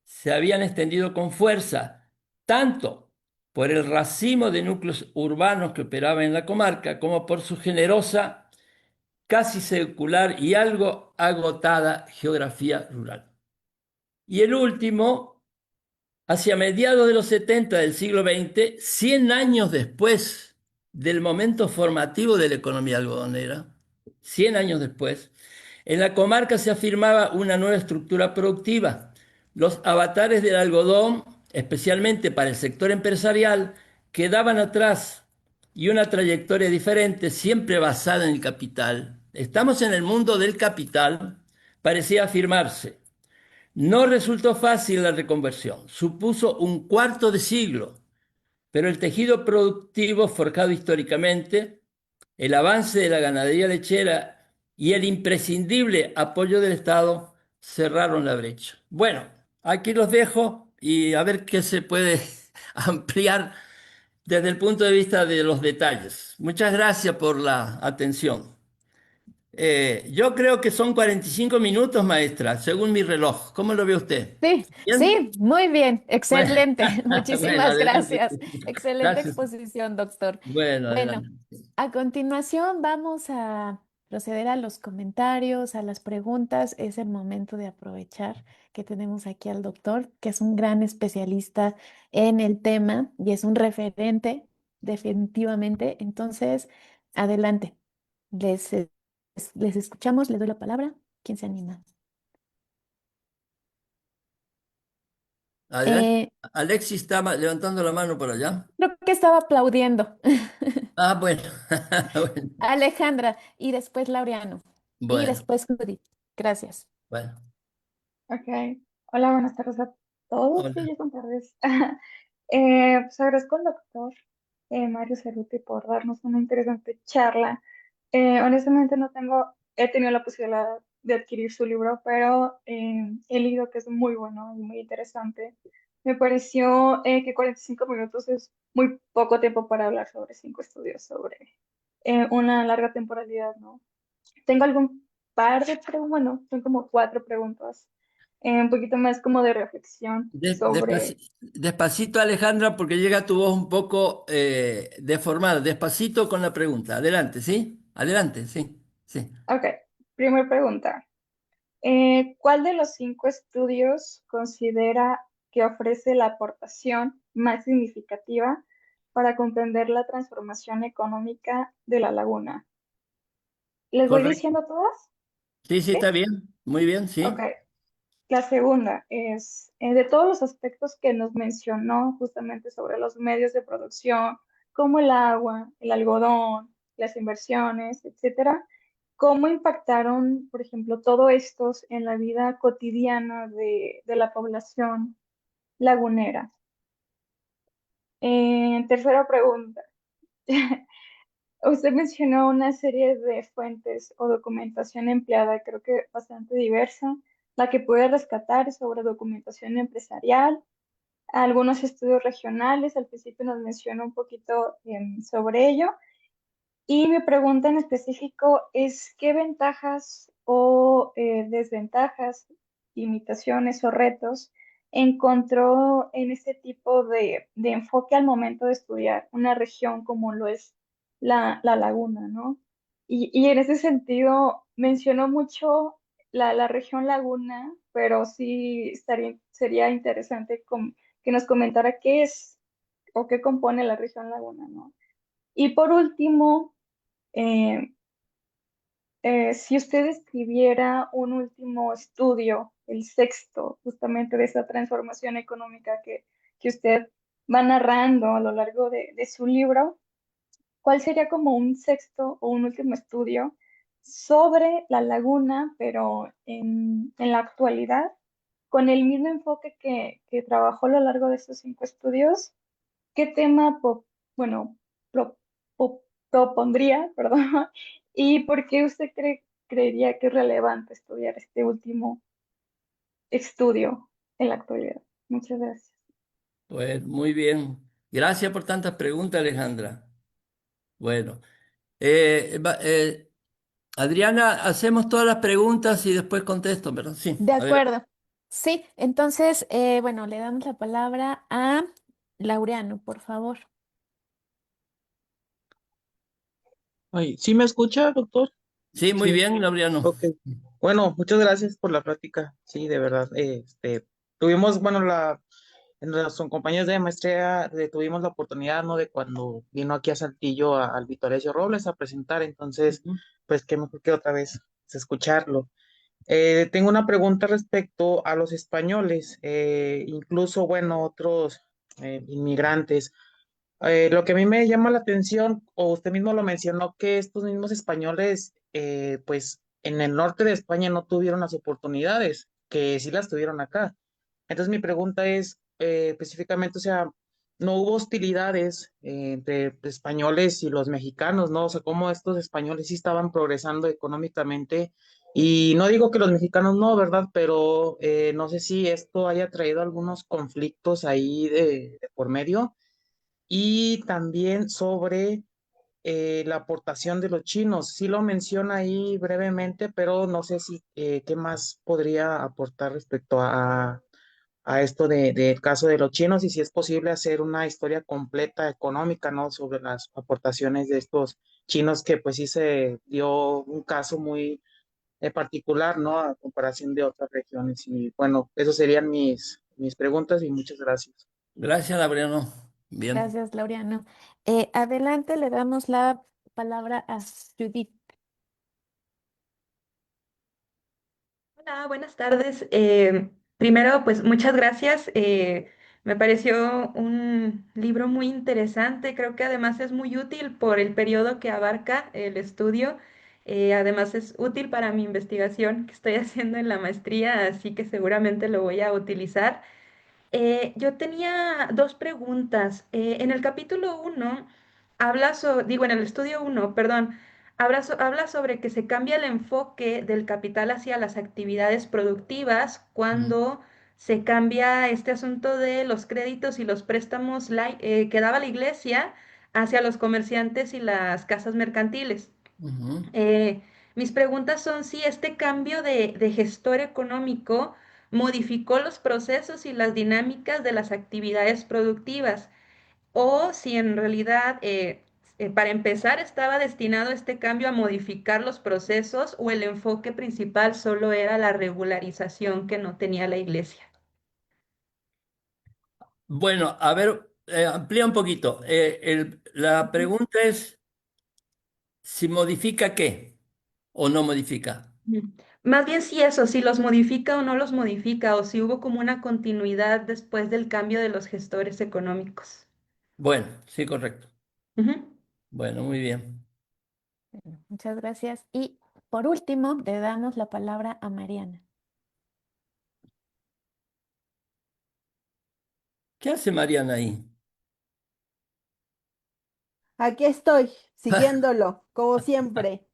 Speaker 3: se habían extendido con fuerza, tanto por el racimo de núcleos urbanos que operaban en la comarca, como por su generosa, casi secular y algo agotada geografía rural. Y el último, hacia mediados de los 70 del siglo XX, 100 años después del momento formativo de la economía algodonera, 100 años después, en la comarca se afirmaba una nueva estructura productiva. Los avatares del algodón, especialmente para el sector empresarial, quedaban atrás y una trayectoria diferente, siempre basada en el capital. Estamos en el mundo del capital, parecía afirmarse. No resultó fácil la reconversión, supuso un cuarto de siglo, pero el tejido productivo forjado históricamente, el avance de la ganadería lechera y el imprescindible apoyo del Estado cerraron la brecha. Bueno, aquí los dejo y a ver qué se puede ampliar desde el punto de vista de los detalles. Muchas gracias por la atención. Yo creo que son 45 minutos, maestra, según mi reloj. ¿Cómo lo ve usted?
Speaker 2: Sí,
Speaker 3: ¿Bien?
Speaker 2: sí, muy bien,
Speaker 3: Bueno,
Speaker 2: excelente.
Speaker 3: bueno,
Speaker 2: Muchísimas
Speaker 3: adelante.
Speaker 2: gracias. Excelente
Speaker 3: Gracias.
Speaker 2: exposición, doctor.
Speaker 3: Bueno,
Speaker 2: Bueno,
Speaker 3: adelante.
Speaker 2: a continuación vamos a proceder a los comentarios, a las preguntas. Es el momento de aprovechar que tenemos aquí al doctor, que es un gran especialista en el tema y es un referente, definitivamente. Entonces, adelante. Les, eh, les escuchamos, les doy la palabra. ¿Quién se anima?
Speaker 3: Adelante.
Speaker 2: Eh,
Speaker 3: Alexis está levantando la mano por allá.
Speaker 2: Creo que estaba aplaudiendo.
Speaker 3: Ah, bueno. Bueno,
Speaker 2: Alejandra y después Laureano y
Speaker 3: bueno,
Speaker 2: después Judith. Gracias.
Speaker 3: bueno.
Speaker 4: Ok. Hola, buenas tardes a todos. Sí,
Speaker 3: Hola.
Speaker 4: ya son tardes. Pues agradezco al doctor Mario Ceruti por darnos una interesante charla. Honestamente he tenido la posibilidad de adquirir su libro, pero he leído que es muy bueno y muy interesante. Me pareció que 45 minutos es muy poco tiempo para hablar sobre 5 estudios, sobre una larga temporalidad, ¿no? Tengo algún par de preguntas, bueno, son como 4 preguntas, un poquito más como de reflexión sobre,
Speaker 3: Despacito, Alejandra, porque llega tu voz un poco deformada. Despacito con la pregunta. Adelante, ¿sí? Adelante, sí. Sí.
Speaker 4: ok, primera pregunta. ¿Cuál de los 5 estudios considera que ofrece la aportación más significativa para comprender la transformación económica de la laguna? ¿Les voy
Speaker 3: Correcto.
Speaker 4: diciendo todas?
Speaker 3: Sí, sí,
Speaker 4: ¿Sí?
Speaker 3: está bien. Muy bien,
Speaker 4: Ok.
Speaker 3: sí.
Speaker 4: La segunda es, de todos los aspectos que nos mencionó justamente sobre los medios de producción, como el agua, el algodón, las inversiones, etcétera, ¿cómo impactaron, por ejemplo, todo estos en la vida cotidiana de la población lagunera? Tercera pregunta. Usted mencionó una serie de fuentes o documentación empleada, creo que bastante diversa, la que puede rescatar sobre documentación empresarial, algunos estudios regionales, al principio nos mencionó un poquito sobre ello. Y mi pregunta en específico es, ¿qué ventajas o desventajas, limitaciones o retos encontró en este tipo de enfoque al momento de estudiar una región como lo es la laguna, ¿no? Y en ese sentido mencionó mucho la región laguna, pero sí sería interesante que nos comentara qué es o qué compone la región laguna, ¿no? Y por último, eh, si usted escribiera un último estudio, el sexto, justamente de esa transformación económica que usted va narrando a lo largo de su libro, ¿cuál sería como un sexto o un último estudio sobre la laguna, pero en la actualidad, con el mismo enfoque que trabajó a lo largo de estos 5 estudios? ¿Qué tema, bueno, pro- propondría, perdón? ¿Y por qué usted creería que es relevante estudiar este último estudio en la actualidad? Muchas gracias.
Speaker 3: Pues muy bien. Gracias por tantas preguntas, Alejandra. Bueno, Adriana, hacemos todas las preguntas y después contesto, ¿verdad? Sí,
Speaker 2: De
Speaker 3: adelante.
Speaker 2: acuerdo. Sí, entonces, bueno, le damos la palabra a Laureano, por favor.
Speaker 5: Ay, ¿sí me escucha, doctor?
Speaker 3: Sí, muy
Speaker 5: Sí,
Speaker 3: bien, Laureano.
Speaker 5: ok. Bueno, muchas gracias por la plática. Sí, de verdad. Tuvimos, bueno, en las compañías de maestría tuvimos la oportunidad, ¿no? De cuando vino aquí a Saltillo al Vittoresio Robles a presentar, entonces,
Speaker 3: Ujú.
Speaker 5: pues qué mejor que otra vez escucharlo. Tengo una pregunta respecto a los españoles, incluso, bueno, otros inmigrantes. Lo que a mí me llama la atención, o usted mismo lo mencionó, que estos mismos españoles, pues en el norte de España no tuvieron las oportunidades, que sí las tuvieron acá. Entonces mi pregunta es, específicamente, o sea, no hubo hostilidades entre españoles y los mexicanos, ¿no? O sea, cómo estos españoles sí estaban progresando económicamente Y no digo que los mexicanos no, ¿verdad? Pero no sé si esto haya traído algunos conflictos ahí de por medio. Y también sobre la aportación de los chinos. Sí lo menciona ahí brevemente, pero no sé si qué más podría aportar respecto a esto del caso de los chinos y si es posible hacer una historia completa económica, ¿no? Sobre las aportaciones de estos chinos que pues sí se dio un caso muy particular, ¿no? A comparación de otras regiones. Y bueno, esas serían mis preguntas y muchas gracias.
Speaker 3: Gracias, Laureano. Bien.
Speaker 2: Gracias, Laureano. Adelante, le damos la palabra a Judith.
Speaker 6: Hola, buenas tardes. Primero, pues muchas gracias. Me pareció un libro muy interesante. Creo que además es muy útil por el periodo que abarca el estudio. Además es útil para mi investigación que estoy haciendo en la maestría, así que seguramente lo voy a utilizar. Yo tenía dos preguntas. En el capítulo uno digo, en el estudio uno, perdón, habla sobre que se cambia el enfoque del capital hacia las actividades productivas
Speaker 3: Mm,
Speaker 6: cuando se cambia este asunto de los créditos y los préstamos que daba la iglesia hacia los comerciantes y las casas mercantiles.
Speaker 3: ujú.
Speaker 6: Eh, Mis preguntas son si este cambio de gestor económico modificó los procesos y las dinámicas de las actividades productivas o si en realidad, para empezar, estaba destinado este cambio a modificar los procesos o el enfoque principal solo era la regularización que no tenía la iglesia.
Speaker 3: Bueno, a ver, amplía un poquito. La pregunta es si modifica qué o no modifica.
Speaker 6: Ujú. Más bien si eso, si los modifica o no los modifica, o si hubo como una continuidad después del cambio de los gestores económicos.
Speaker 3: Bueno, sí, correcto.
Speaker 6: Ujú.
Speaker 3: Bueno, muy bien.
Speaker 2: Muchas gracias. Y por último, le damos la palabra a Mariana.
Speaker 3: ¿Qué hace Mariana ahí?
Speaker 7: Aquí estoy, siguiéndolo, como siempre.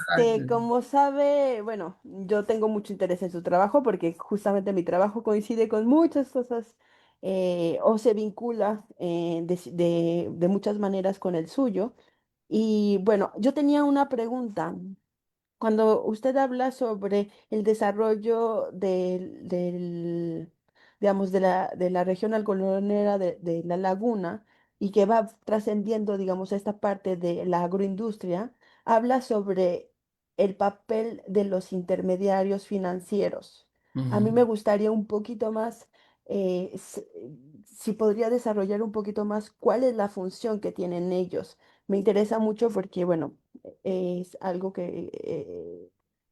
Speaker 3: Ah,
Speaker 7: Como sabe, bueno, yo tengo mucho interés en su trabajo porque justamente mi trabajo coincide con muchas cosas o se vincula de muchas maneras con el suyo. Y bueno, yo tenía una pregunta. Cuando usted habla sobre el desarrollo digamos, de la región algodonera de la laguna y que va trascendiendo, digamos, esta parte de la agroindustria, habla sobre el papel de los intermediarios financieros. A mí me
Speaker 3: ujú.
Speaker 7: gustaría un poquito más, si podría desarrollar un poquito más cuál es la función que tienen ellos. Me interesa mucho porque, bueno, es algo que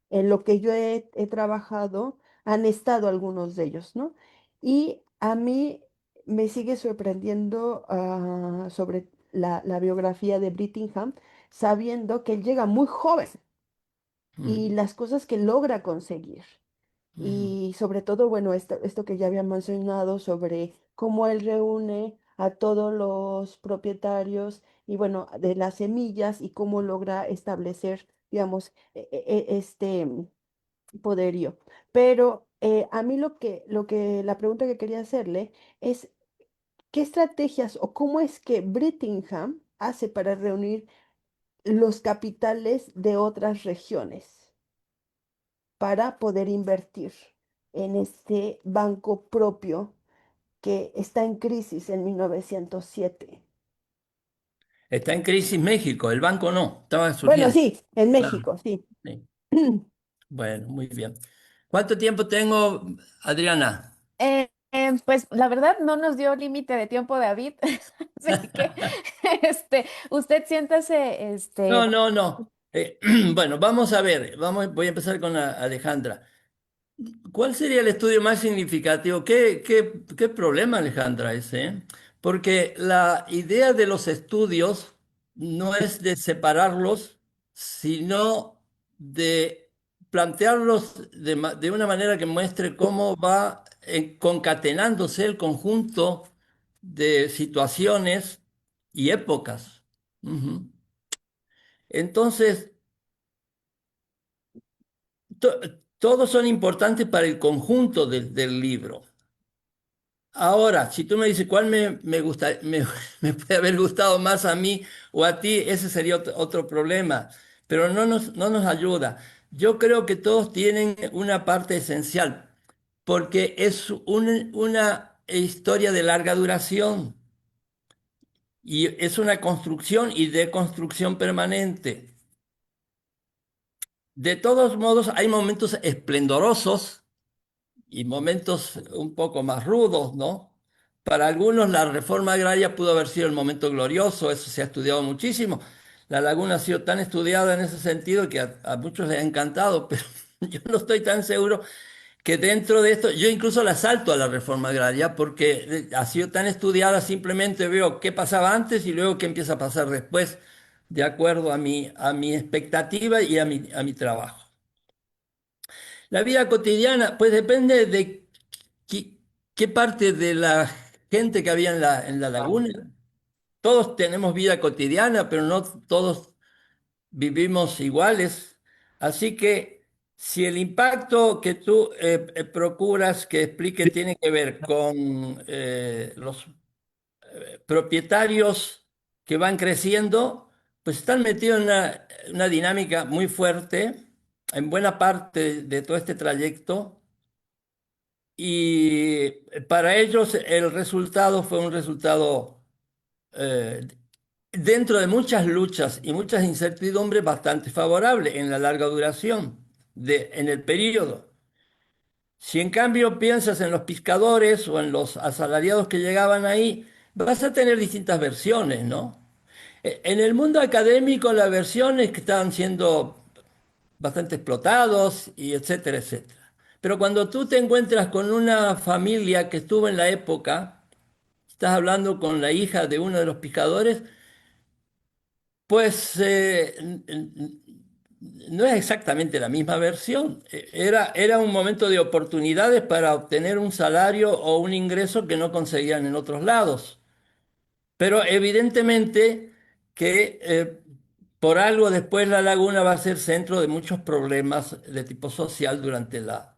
Speaker 7: en lo que yo he trabajado han estado algunos de ellos, ¿no? Y a mí me sigue sorprendiendo sobre la biografía de Brittingham, sabiendo que él llega muy joven y
Speaker 3: Ujú,
Speaker 7: las cosas que logra conseguir.
Speaker 3: ujú.
Speaker 7: Y sobre todo, bueno, esto que ya había mencionado sobre cómo él reúne a todos los propietarios y bueno, de las semillas y cómo logra establecer, digamos, poderío. Pero a mí la pregunta que quería hacerle es, ¿qué estrategias o cómo es que Brittingham hace para reunir los capitales de otras regiones para poder invertir en este banco propio que está en crisis en 1907?
Speaker 3: Está en crisis México, el banco no, estaba
Speaker 7: Bueno,
Speaker 3: surgiendo.
Speaker 7: sí, en
Speaker 3: Claro,
Speaker 7: México, sí.
Speaker 3: sí. Bueno, muy bien. ¿Cuánto tiempo tengo, Adriana?
Speaker 2: Pues la verdad no nos dio límite de tiempo, David, así que usted siéntase,
Speaker 3: No, no, no. Bueno, vamos a ver, voy a empezar con Alejandra. ¿Cuál sería el estudio más significativo? ¿Qué problema, Alejandra, ese? Porque la idea de los estudios no es de separarlos, sino de plantearlos de una manera que muestre cómo va concatenándose el conjunto de situaciones y épocas. Ujú. Entonces, to- todos son importantes para el conjunto del libro. Ahora, si tú me dices cuál me gusta, me puede haber gustado más a mí o a ti, ese sería otro problema, pero no nos ayuda. Yo creo que todos tienen una parte esencial, porque es una historia de larga duración y es una construcción y deconstrucción permanente. De todos modos, hay momentos esplendorosos y momentos un poco más rudos, ¿no? Para algunos la reforma agraria pudo haber sido el momento glorioso, eso se ha estudiado muchísimo. La laguna ha sido tan estudiada en ese sentido que a muchos les ha encantado, pero yo no estoy tan seguro que dentro de esto, yo incluso la salto a la reforma agraria porque ha sido tan estudiada, simplemente veo qué pasaba antes y luego qué empieza a pasar después, de acuerdo a mi expectativa y a mi trabajo. La vida cotidiana, pues depende de qué, qué parte de la gente que había en la laguna. Todos tenemos vida cotidiana, pero no todos vivimos iguales. Así que si el impacto que tú procuras que explique tiene que ver con los propietarios que van creciendo, pues están metidos en una dinámica muy fuerte en buena parte de todo este trayecto. Y para ellos el resultado fue un resultado, eh, dentro de muchas luchas y muchas incertidumbres, bastante favorable en la larga duración, en el periodo. Si en cambio piensas en los pescadores o en los asalariados que llegaban ahí, vas a tener distintas versiones, ¿no? En el mundo académico, las versiones que estaban siendo bastante explotados y etcétera, etcétera. Pero cuando tú te encuentras con una familia que estuvo en la época, estás hablando con la hija de uno de los pescadores, pues no es exactamente la misma versión. Era un momento de oportunidades para obtener un salario o un ingreso que no conseguían en otros lados. Pero evidentemente que por algo después la laguna va a ser centro de muchos problemas de tipo social durante la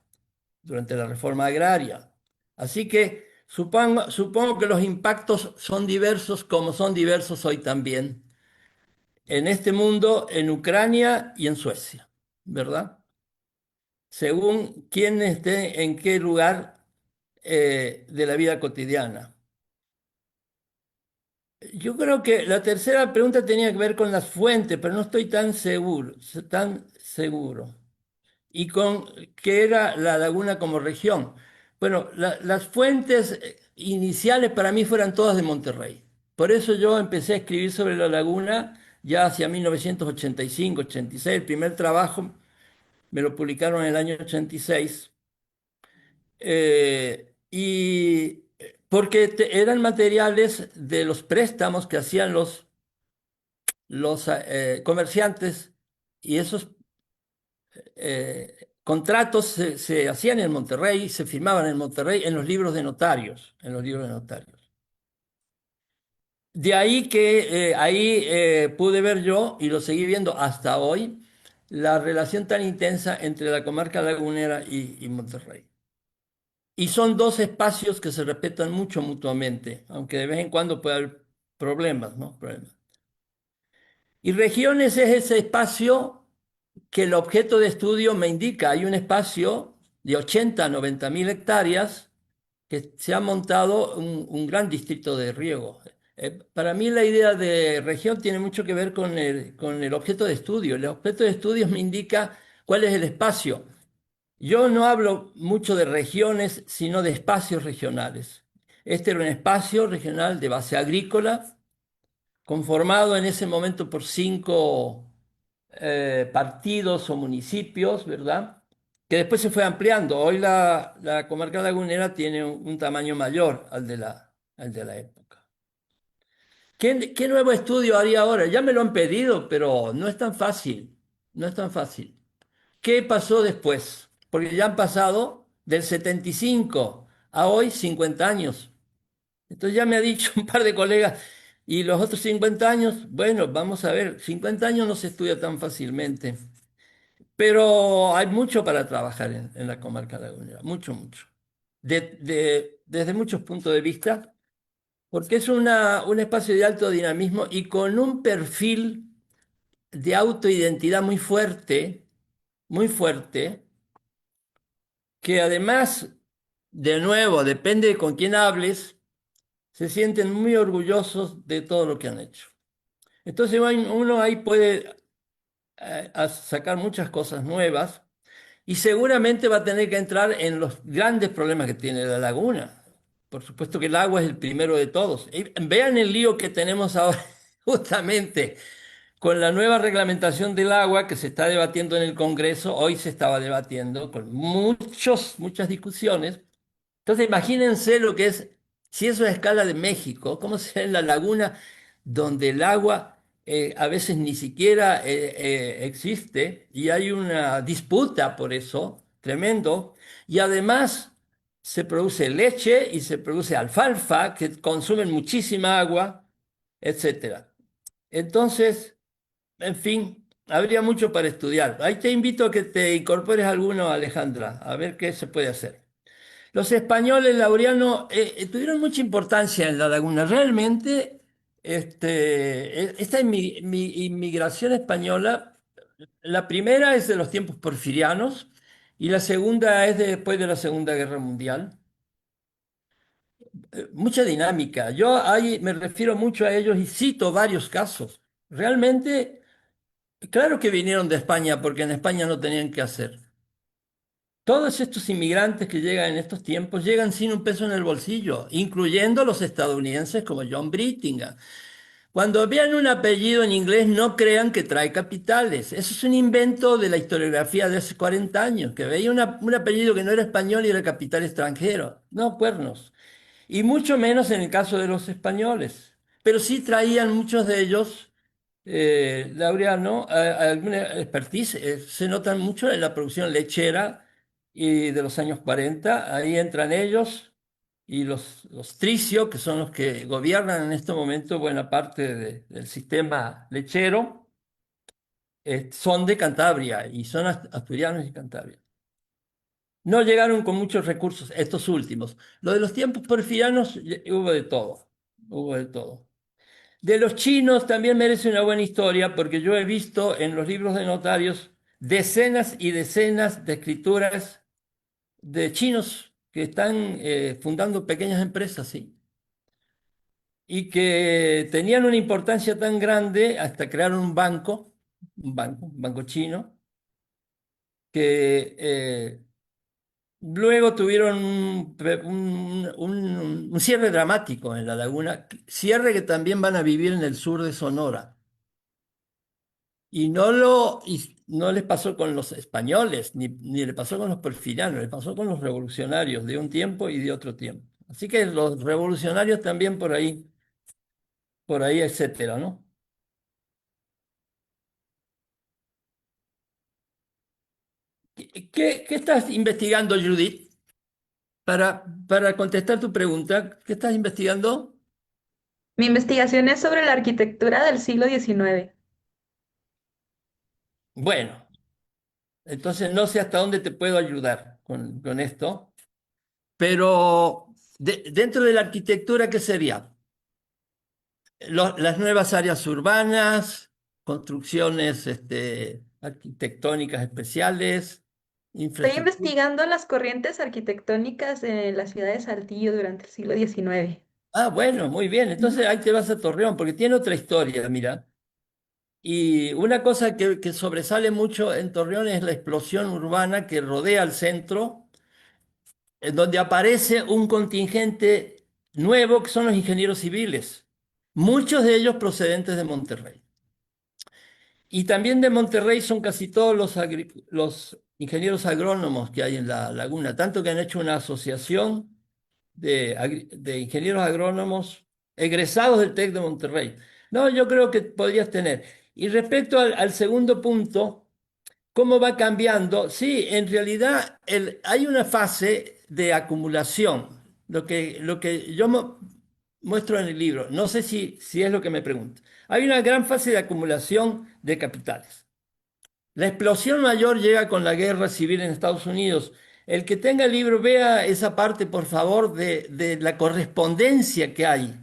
Speaker 3: reforma agraria. Así que supongo que los impactos son diversos como son diversos hoy también en este mundo, en Ucrania y en Suecia, ¿verdad? Según quién esté en qué lugar de la vida cotidiana. Yo creo que la tercera pregunta tenía que ver con las fuentes, pero no estoy tan seguro. Y con qué era la laguna como región. Bueno, las fuentes iniciales para mí fueron todas de Monterrey. Por eso yo empecé a escribir sobre la laguna ya hacia 1985, 86. El primer trabajo me lo publicaron en el año 86. Y porque eran materiales de los préstamos que hacían los comerciantes, y esos contratos se hacían en Monterrey, se firmaban en Monterrey en los libros de notarios, en los libros de notarios. De ahí que ahí pude ver yo, y lo seguí viendo hasta hoy, la relación tan intensa entre la comarca lagunera y Monterrey. Y son dos espacios que se respetan mucho mutuamente, aunque de vez en cuando puede haber problemas, ¿no? Problemas. Y regiones es ese espacio que el objeto de estudio me indica. Hay un espacio de 80 a 90 mil hectáreas que se ha montado un gran distrito de riego. Para mí la idea de región tiene mucho que ver con el objeto de estudio. El objeto de estudio me indica cuál es el espacio. Yo no hablo mucho de regiones, sino de espacios regionales. Este era un espacio regional de base agrícola, conformado en ese momento por 5 partidos o municipios, ¿verdad? Que después se fue ampliando. Hoy la comarca lagunera tiene un tamaño mayor al de la época. ¿Qué nuevo estudio haría ahora? Ya me lo han pedido, pero no es tan fácil. No es tan fácil. ¿Qué pasó después? Porque ya han pasado del 75 a hoy 50 años. Entonces ya me ha dicho un par de colegas, ¿y los otros 50 años? Bueno, vamos a ver, 50 años no se estudia tan fácilmente. Pero hay mucho para trabajar en la comarca lagunera, mucho, mucho. Desde muchos puntos de vista, porque es un espacio de alto dinamismo y con un perfil de autoidentidad muy fuerte, que además, de nuevo, depende con quién hables, se sienten muy orgullosos de todo lo que han hecho. Entonces uno ahí puede sacar muchas cosas nuevas y seguramente va a tener que entrar en los grandes problemas que tiene la laguna. Por supuesto que el agua es el primero de todos. Y vean el lío que tenemos ahora justamente con la nueva reglamentación del agua que se está debatiendo en el Congreso. Hoy se estaba debatiendo con muchas discusiones. Entonces, imagínense lo que es, si eso es a escala de México, cómo será en la laguna donde el agua a veces ni siquiera existe y hay una disputa por eso, tremendo. Y además se produce leche y se produce alfalfa que consumen muchísima agua, etcétera. Entonces, en fin, habría mucho para estudiar. Ahí te invito a que te incorpores alguno, Alejandra, a ver qué se puede hacer. Los españoles, Laureano, tuvieron mucha importancia en la laguna. Realmente, esta inmigración española, la primera es de los tiempos porfirianos y la segunda es después de la Segunda Guerra Mundial. Mucha dinámica. Yo ahí me refiero mucho a ellos y cito varios casos. Realmente, claro que vinieron de España porque en España no tenían que hacer. Todos estos inmigrantes que llegan en estos tiempos llegan sin un peso en el bolsillo, incluyendo los estadounidenses como John Brittingham. Cuando vean un apellido en inglés, no crean que trae capitales. Eso es un invento de la historiografía de hace 40 años, que veía un apellido que no era español y era capital extranjero. No, cuernos. Y mucho menos en el caso de los españoles. Pero sí traían muchos de ellos, Laureano, alguna expertise. Se notan mucho en la producción lechera y de los años 40. Ahí entran ellos y los Tricio, que son los que gobiernan en este momento buena parte del sistema lechero, son de Cantabria y son asturianos y Cantabria. No llegaron con muchos recursos estos últimos. Lo de los tiempos porfirianos hubo de todo, hubo de todo. De los chinos también merece una buena historia porque yo he visto en los libros de notarios decenas y decenas de escrituras de chinos que están fundando pequeñas empresas, sí, y que tenían una importancia tan grande hasta crear un banco chino, que luego tuvieron un cierre dramático en la laguna, cierre que también van a vivir en el sur de Sonora. Y no les pasó con los españoles, ni le pasó con los porfirianos, les pasó con los revolucionarios de un tiempo y de otro tiempo. Así que los revolucionarios también por ahí, etcétera, ¿no? ¿Qué estás investigando, Judith? Para contestar tu pregunta, ¿qué estás investigando?
Speaker 6: Mi investigación es sobre la arquitectura del siglo XIX.
Speaker 3: Bueno, entonces no sé hasta dónde te puedo ayudar con esto, pero dentro de la arquitectura, ¿qué sería? Las nuevas áreas urbanas, construcciones arquitectónicas especiales,
Speaker 6: Estoy
Speaker 3: infraestructura.
Speaker 6: investigando las corrientes arquitectónicas de la ciudad de Saltillo durante el siglo XIX.
Speaker 3: Ah, bueno, muy bien. Entonces ahí te vas a Torreón, porque tiene otra historia, mira. Y una cosa que sobresale mucho en Torreón es la explosión urbana que rodea al centro, en donde aparece un contingente nuevo que son los ingenieros civiles, muchos de ellos procedentes de Monterrey. Y también de Monterrey son casi todos los ingenieros agrónomos que hay en la laguna, tanto que han hecho una asociación de ingenieros agrónomos egresados del TEC de Monterrey. No, yo creo que podrías tener. Y respecto al segundo punto, ¿cómo va cambiando? Sí, en realidad hay una fase de acumulación, lo que yo muestro en el libro. No sé si es lo que me pregunto. Hay una gran fase de acumulación de capitales. La explosión mayor llega con la guerra civil en Estados Unidos. El que tenga el libro, vea esa parte, por favor, de la correspondencia que hay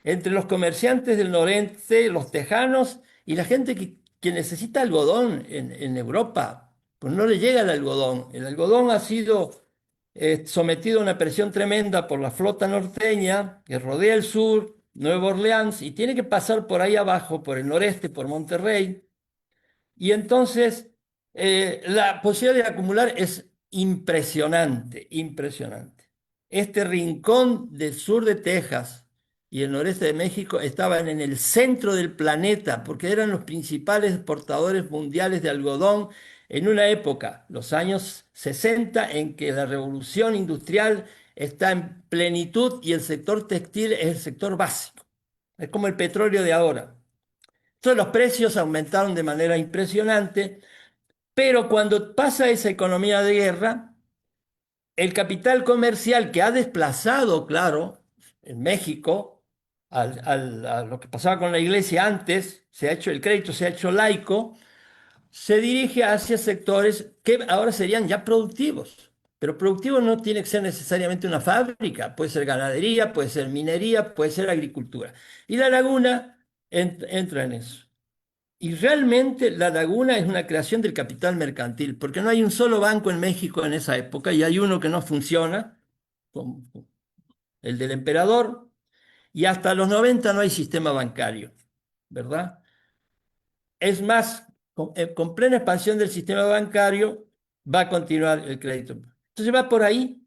Speaker 3: entre los comerciantes del noreste, los tejanos y la gente que necesita algodón en Europa. Pues no le llega el algodón. El algodón ha sido sometido a una presión tremenda por la flota norteña que rodea el sur, Nueva Orleans, y tiene que pasar por ahí abajo, por el noreste, por Monterrey. Y entonces la posibilidad de acumular es impresionante, impresionante. Este rincón del sur de Texas y el noreste de México estaban en el centro del planeta porque eran los principales exportadores mundiales de algodón en una época, los años 60, en que la revolución industrial está en plenitud y el sector textil es el sector básico. Es como el petróleo de ahora. Entonces los precios aumentaron de manera impresionante, pero cuando pasa esa economía de guerra, el capital comercial que ha desplazado, claro, en México, a lo que pasaba con la iglesia antes, se ha hecho el crédito, se ha hecho laico, se dirige hacia sectores que ahora serían ya productivos. Pero productivo no tiene que ser necesariamente una fábrica, puede ser ganadería, puede ser minería, puede ser agricultura. Y la laguna entra en eso. Y realmente la laguna es una creación del capital mercantil, porque no hay un solo banco en México en esa época y hay uno que no funciona, como el del emperador, y hasta los 90 no hay sistema bancario, ¿verdad? Es más, con plena expansión del sistema bancario va a continuar el crédito. Entonces va por ahí.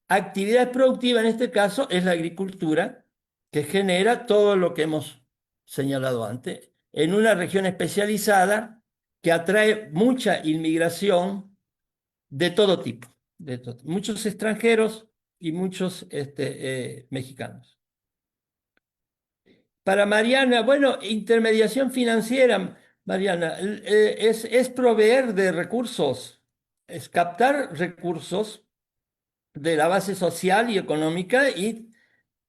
Speaker 3: Actividad productiva en este caso es la agricultura, que genera todo lo que hemos señalado antes, en una región especializada que atrae mucha inmigración de todo tipo, muchos extranjeros y muchos mexicanos. Para Mariana, bueno, intermediación financiera, Mariana, es proveer de recursos, es captar recursos de la base social y económica y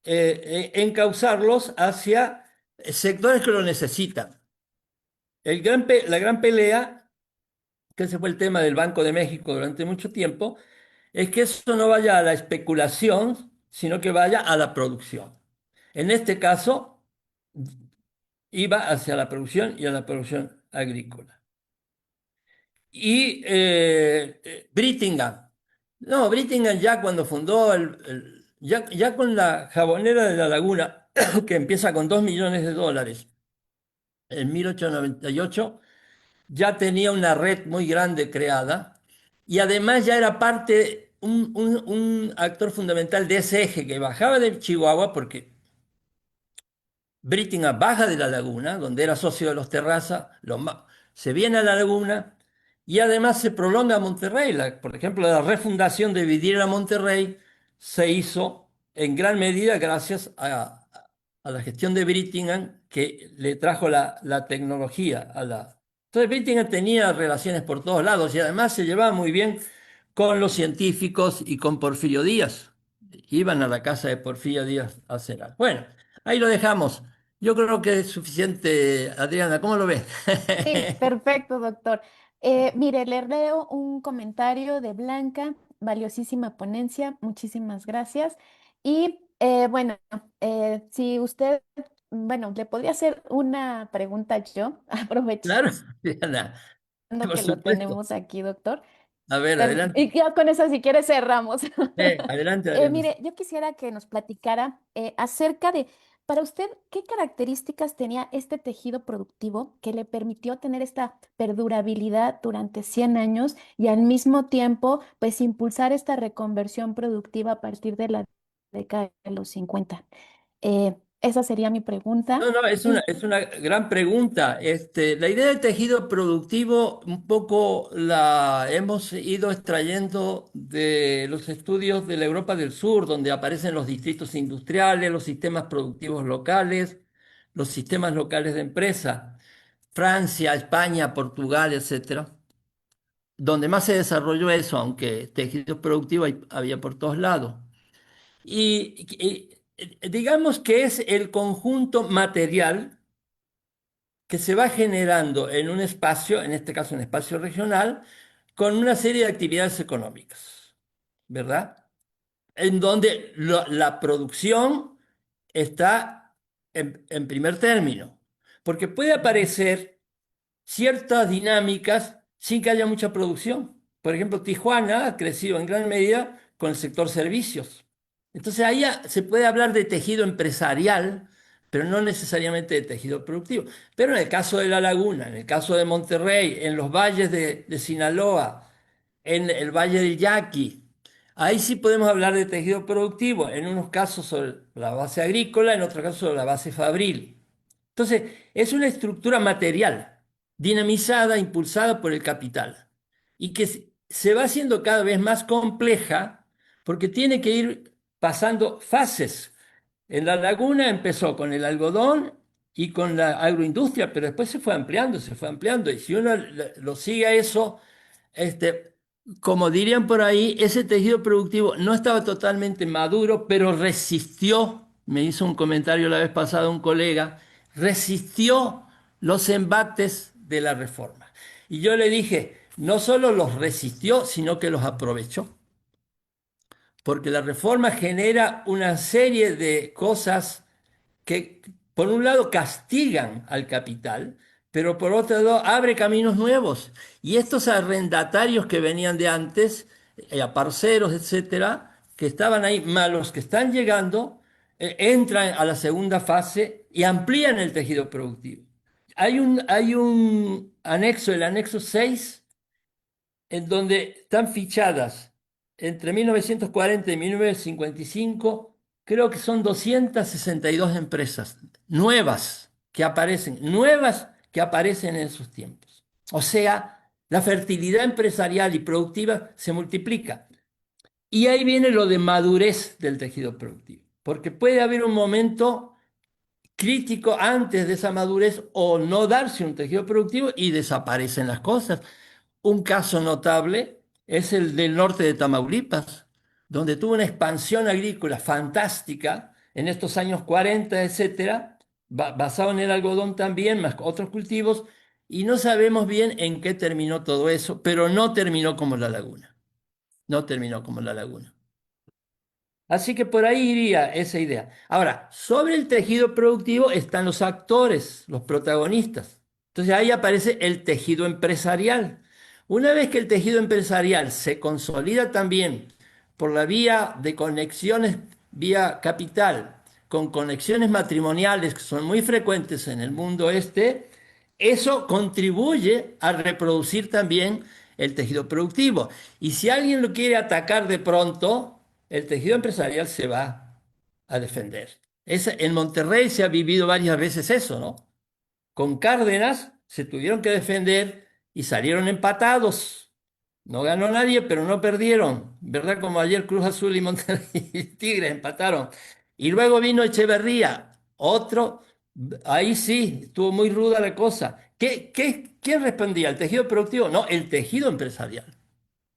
Speaker 3: encauzarlos hacia sectores que lo necesitan. La gran pelea, que ese fue el tema del Banco de México durante mucho tiempo, es que eso no vaya a la especulación, sino que vaya a la producción. En este caso, iba hacia la producción y a la producción agrícola. Y Brittingham. No, Brittingham ya cuando fundó, ya con la Jabonera de la Laguna, que empieza con 2 millones de dólares, en 1898, ya tenía una red muy grande creada y además ya era parte, un actor fundamental de ese eje que bajaba de Chihuahua, porque Brittingham baja de la laguna, donde era socio de los Terraza, se viene a la laguna y además se prolonga a Monterrey. Por ejemplo, la refundación de Vidriera Monterrey se hizo en gran medida gracias a la gestión de Brittingham, que le trajo la tecnología a la... Entonces Brittingham tenía relaciones por todos lados y además se llevaba muy bien con los científicos y con Porfirio Díaz. Iban a la casa de Porfirio Díaz a cenar. Bueno, ahí lo dejamos. Yo creo que es suficiente, Adriana. ¿Cómo lo ves?
Speaker 2: Sí, perfecto, doctor. Mire, le leo un comentario de Blanca, valiosísima ponencia, muchísimas gracias. Y bueno, si usted, bueno, le podría hacer una pregunta yo, aprovechando
Speaker 3: Claro, Adriana, por
Speaker 2: que lo
Speaker 3: supuesto.
Speaker 2: tenemos aquí, doctor.
Speaker 3: A ver, adelante.
Speaker 2: Y ya con eso, si quiere, cerramos.
Speaker 3: Adelante, Adriana.
Speaker 2: Mire, yo quisiera que nos platicara acerca de, para usted, ¿qué características tenía este tejido productivo que le permitió tener esta perdurabilidad durante 100 años y al mismo tiempo, pues, impulsar esta reconversión productiva a partir de la década de los 50? Esa sería mi pregunta.
Speaker 3: No, no,
Speaker 2: Y
Speaker 3: es una gran pregunta. La idea del tejido productivo un poco la hemos ido extrayendo de los estudios de la Europa del Sur, donde aparecen los distritos industriales, los sistemas productivos locales, los sistemas locales de empresa, Francia, España, Portugal, etcétera, donde más se desarrolló eso, aunque tejido productivo había por todos lados. Digamos que es el conjunto material que se va generando en un espacio, en este caso un espacio regional, con una serie de actividades económicas, ¿verdad? En donde la producción está en primer término, porque puede aparecer ciertas dinámicas sin que haya mucha producción. Por ejemplo, Tijuana ha crecido en gran medida con el sector servicios. Entonces ahí se puede hablar de tejido empresarial, pero no necesariamente de tejido productivo. Pero en el caso de La Laguna, en el caso de Monterrey, en los valles de Sinaloa, en el Valle del Yaqui, ahí sí podemos hablar de tejido productivo, en unos casos sobre la base agrícola, en otros casos sobre la base fabril. Entonces, es una estructura material, dinamizada, impulsada por el capital, y que se va haciendo cada vez más compleja porque tiene que ir pasando fases. En La Laguna empezó con el algodón y con la agroindustria, pero después se fue ampliando, y si uno lo sigue a eso, este, como dirían por ahí, ese tejido productivo no estaba totalmente maduro, pero resistió, me hizo un comentario la vez pasada un colega, resistió los embates de la reforma. Y yo le dije, no solo los resistió, sino que los aprovechó, porque la reforma genera una serie de cosas que por un lado castigan al capital, pero por otro lado abre caminos nuevos. Y estos arrendatarios que venían de antes, a parceros, etcétera, que estaban ahí, malos que están llegando, entran a la segunda fase y amplían el tejido productivo. Hay un anexo, el anexo 6, en donde están fichadas entre 1940 y 1955, creo que son 262 empresas nuevas que aparecen en esos tiempos. O sea, la fertilidad empresarial y productiva se multiplica. Y ahí viene lo de madurez del tejido productivo, porque puede haber un momento crítico antes de esa madurez o no darse un tejido productivo y desaparecen las cosas. Un caso notable es el del norte de Tamaulipas, donde tuvo una expansión agrícola fantástica en estos años 40, etcétera, basado en el algodón también, más otros cultivos, y no sabemos bien en qué terminó todo eso, pero no terminó como La Laguna. No terminó como La Laguna. Así que por ahí iría esa idea. Ahora, sobre el tejido productivo están los actores, los protagonistas. Entonces ahí aparece el tejido empresarial. Una vez que el tejido empresarial se consolida también por la vía de conexiones, vía capital, con conexiones matrimoniales que son muy frecuentes en el mundo este, eso contribuye a reproducir también el tejido productivo. Y si alguien lo quiere atacar de pronto, el tejido empresarial se va a defender. En Monterrey se ha vivido varias veces eso, ¿no? Con Cárdenas se tuvieron que defender y salieron empatados. No ganó nadie, pero no perdieron, ¿verdad? Como ayer Cruz Azul y Monterrey y Tigres empataron. Y luego vino Echeverría, otro, ahí sí, estuvo muy ruda la cosa. ¿Quién respondía? ¿El tejido productivo? No, el tejido empresarial,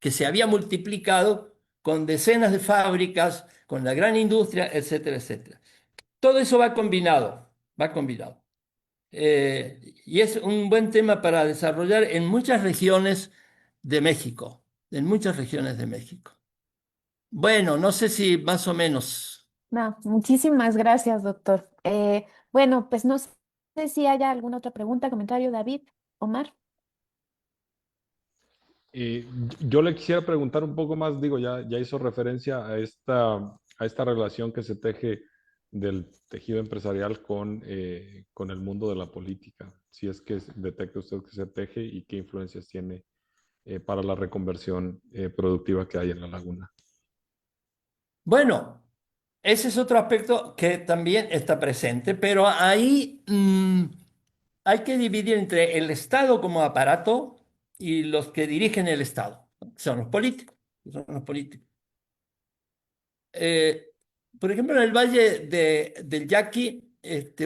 Speaker 3: que se había multiplicado con decenas de fábricas, con la gran industria, etcétera, etcétera. Todo eso va combinado, va combinado. Y es un buen tema para desarrollar en muchas regiones de México, en muchas regiones de México. Bueno, no sé si más o menos.
Speaker 2: No, muchísimas gracias, doctor. Bueno, pues no sé si haya alguna otra pregunta, comentario, David, Omar.
Speaker 1: Eh, yo le quisiera preguntar un poco más, digo, ya hizo referencia a esta relación que se teje del tejido empresarial con el mundo de la política. Si es que detecta usted que se teje y qué influencias tiene para la reconversión productiva que hay en la laguna.
Speaker 3: Bueno, ese es otro aspecto que también está presente, pero ahí hay que dividir entre el Estado como aparato y los que dirigen el Estado. Son los políticos. Son los políticos. Eh, por ejemplo, en el Valle del Yaqui,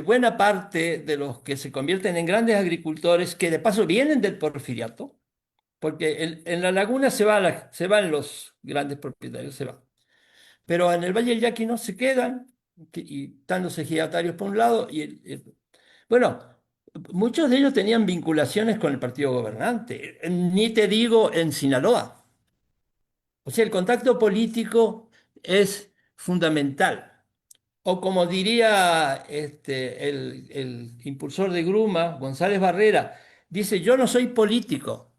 Speaker 3: buena parte de los que se convierten en grandes agricultores, que de paso vienen del porfiriato, porque en la laguna se van los grandes propietarios, se van. Pero en el Valle del Yaqui no se quedan, y están los ejidatarios por un lado, bueno, Muchos de ellos tenían vinculaciones con el partido gobernante, ni te digo en Sinaloa. O sea, el contacto político es fundamental. O como diría el impulsor de Gruma, González Barrera, dice, yo no soy político,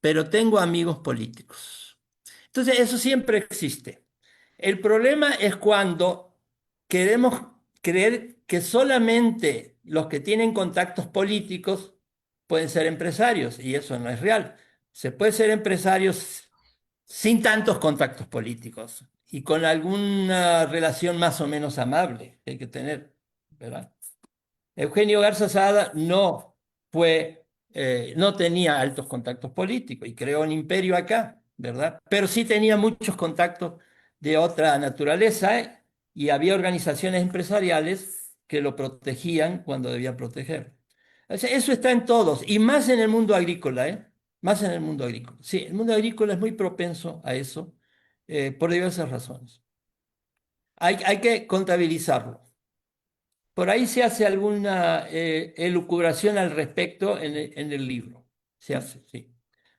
Speaker 3: pero tengo amigos políticos. Entonces, eso siempre existe. El problema es cuando queremos creer que solamente los que tienen contactos políticos pueden ser empresarios, y eso no es real. Se puede ser empresarios sin tantos contactos políticos y con alguna relación más o menos amable que hay que tener, ¿verdad? Eugenio Garza Sada no tenía altos contactos políticos y creó un imperio acá, ¿verdad? Pero sí tenía muchos contactos de otra naturaleza, y había organizaciones empresariales que lo protegían cuando debían proteger. O sea, eso está en todos, y más en el mundo agrícola, ¿eh? Más en el mundo agrícola. Sí, el mundo agrícola es muy propenso a eso, por diversas razones. Hay que contabilizarlo. Por ahí se hace alguna elucubración al respecto en el libro. Se hace, sí.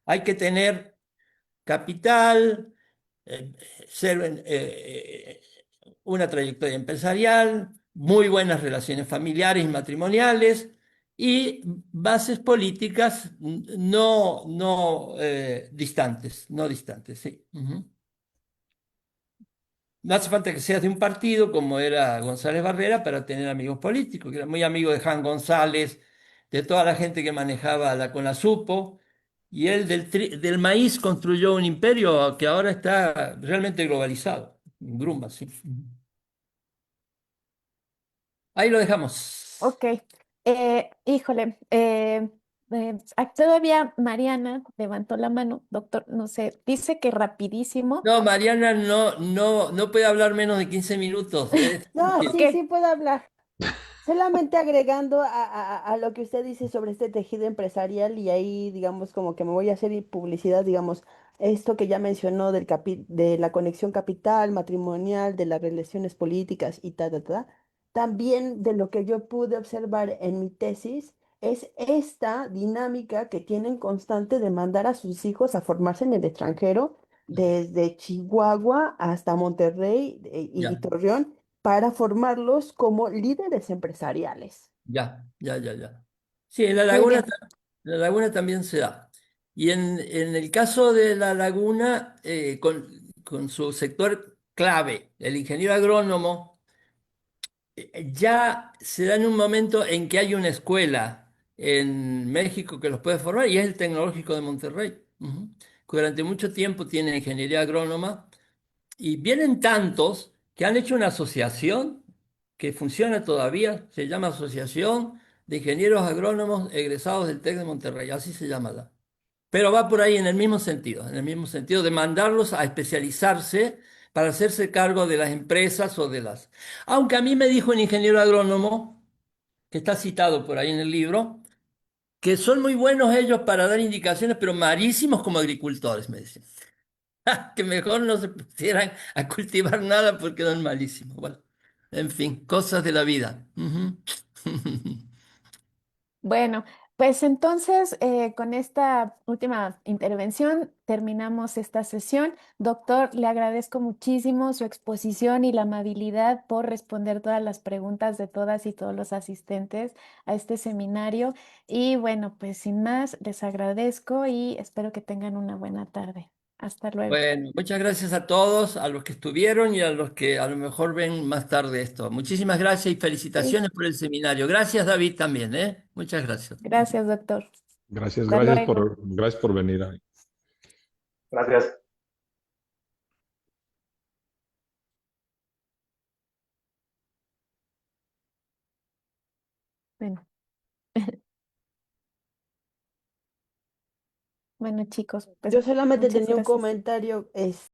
Speaker 3: Hay que tener capital, eh, una trayectoria empresarial, muy buenas relaciones familiares y matrimoniales y bases políticas no distantes, sí. Ujú. No hace falta que seas de un partido como era González Barrera para tener amigos políticos, que era muy amigo de Jan González, de toda la gente que manejaba la CONASUPO, y él del maíz construyó un imperio que ahora está realmente globalizado. Grumba, sí. Ahí lo dejamos.
Speaker 2: Ok. Híjole, todavía Mariana levantó la mano, doctor, no sé, dice que rapidísimo.
Speaker 3: No, Mariana no puede hablar menos de 15 minutos.
Speaker 7: No,
Speaker 2: Ok,
Speaker 7: sí, sí puedo hablar. Solamente agregando a lo que usted dice sobre este tejido empresarial y ahí, digamos, como que me voy a hacer publicidad, digamos, esto que ya mencionó de la conexión capital, matrimonial, de las relaciones políticas y ta. También de lo que yo pude observar en mi tesis es esta dinámica que tienen constante de mandar a sus hijos a formarse en el extranjero, desde Chihuahua hasta Monterrey y
Speaker 3: Ya,
Speaker 7: Torreón para formarlos como líderes empresariales.
Speaker 3: ya. Sí, en
Speaker 2: muy bien.
Speaker 3: La laguna también se da. Y en el caso de la laguna, con su sector clave, el ingeniero agrónomo, ya se da en un momento en que hay una escuela en México que los puede formar, y es el Tecnológico de Monterrey. Ujú. Que durante mucho tiempo tiene ingeniería agrónoma, y vienen tantos que han hecho una asociación que funciona todavía, se llama Asociación de Ingenieros Agrónomos Egresados del TEC de Monterrey, así se llama. Pero va por ahí en el mismo sentido de mandarlos a especializarse para hacerse cargo de las empresas o de las... Aunque a mí me dijo un ingeniero agrónomo, que está citado por ahí en el libro, que son muy buenos ellos para dar indicaciones, pero malísimos como agricultores, me dicen. Que mejor no se pusieran a cultivar nada porque eran malísimos. Bueno, en fin, cosas de la vida. Ujú.
Speaker 2: Bueno, pues entonces con esta última intervención terminamos esta sesión. Doctor, le agradezco muchísimo su exposición y la amabilidad por responder todas las preguntas de todas y todos los asistentes a este seminario. Y bueno, pues sin más, les agradezco y espero que tengan una buena tarde. Hasta luego.
Speaker 3: Bueno, muchas gracias a todos, a los que estuvieron y a los que a lo mejor ven más tarde esto. Muchísimas gracias y
Speaker 2: Sí,
Speaker 3: felicitaciones por el seminario. Gracias, David, también, ¿eh? Muchas gracias.
Speaker 2: gracias, doctor.
Speaker 1: Gracias,
Speaker 2: Hasta luego.
Speaker 1: gracias por venir.
Speaker 8: Gracias.
Speaker 2: Bueno, bueno, chicos, pues
Speaker 7: Yo solamente
Speaker 2: muchas
Speaker 7: tenía un
Speaker 2: gracias.
Speaker 7: comentario.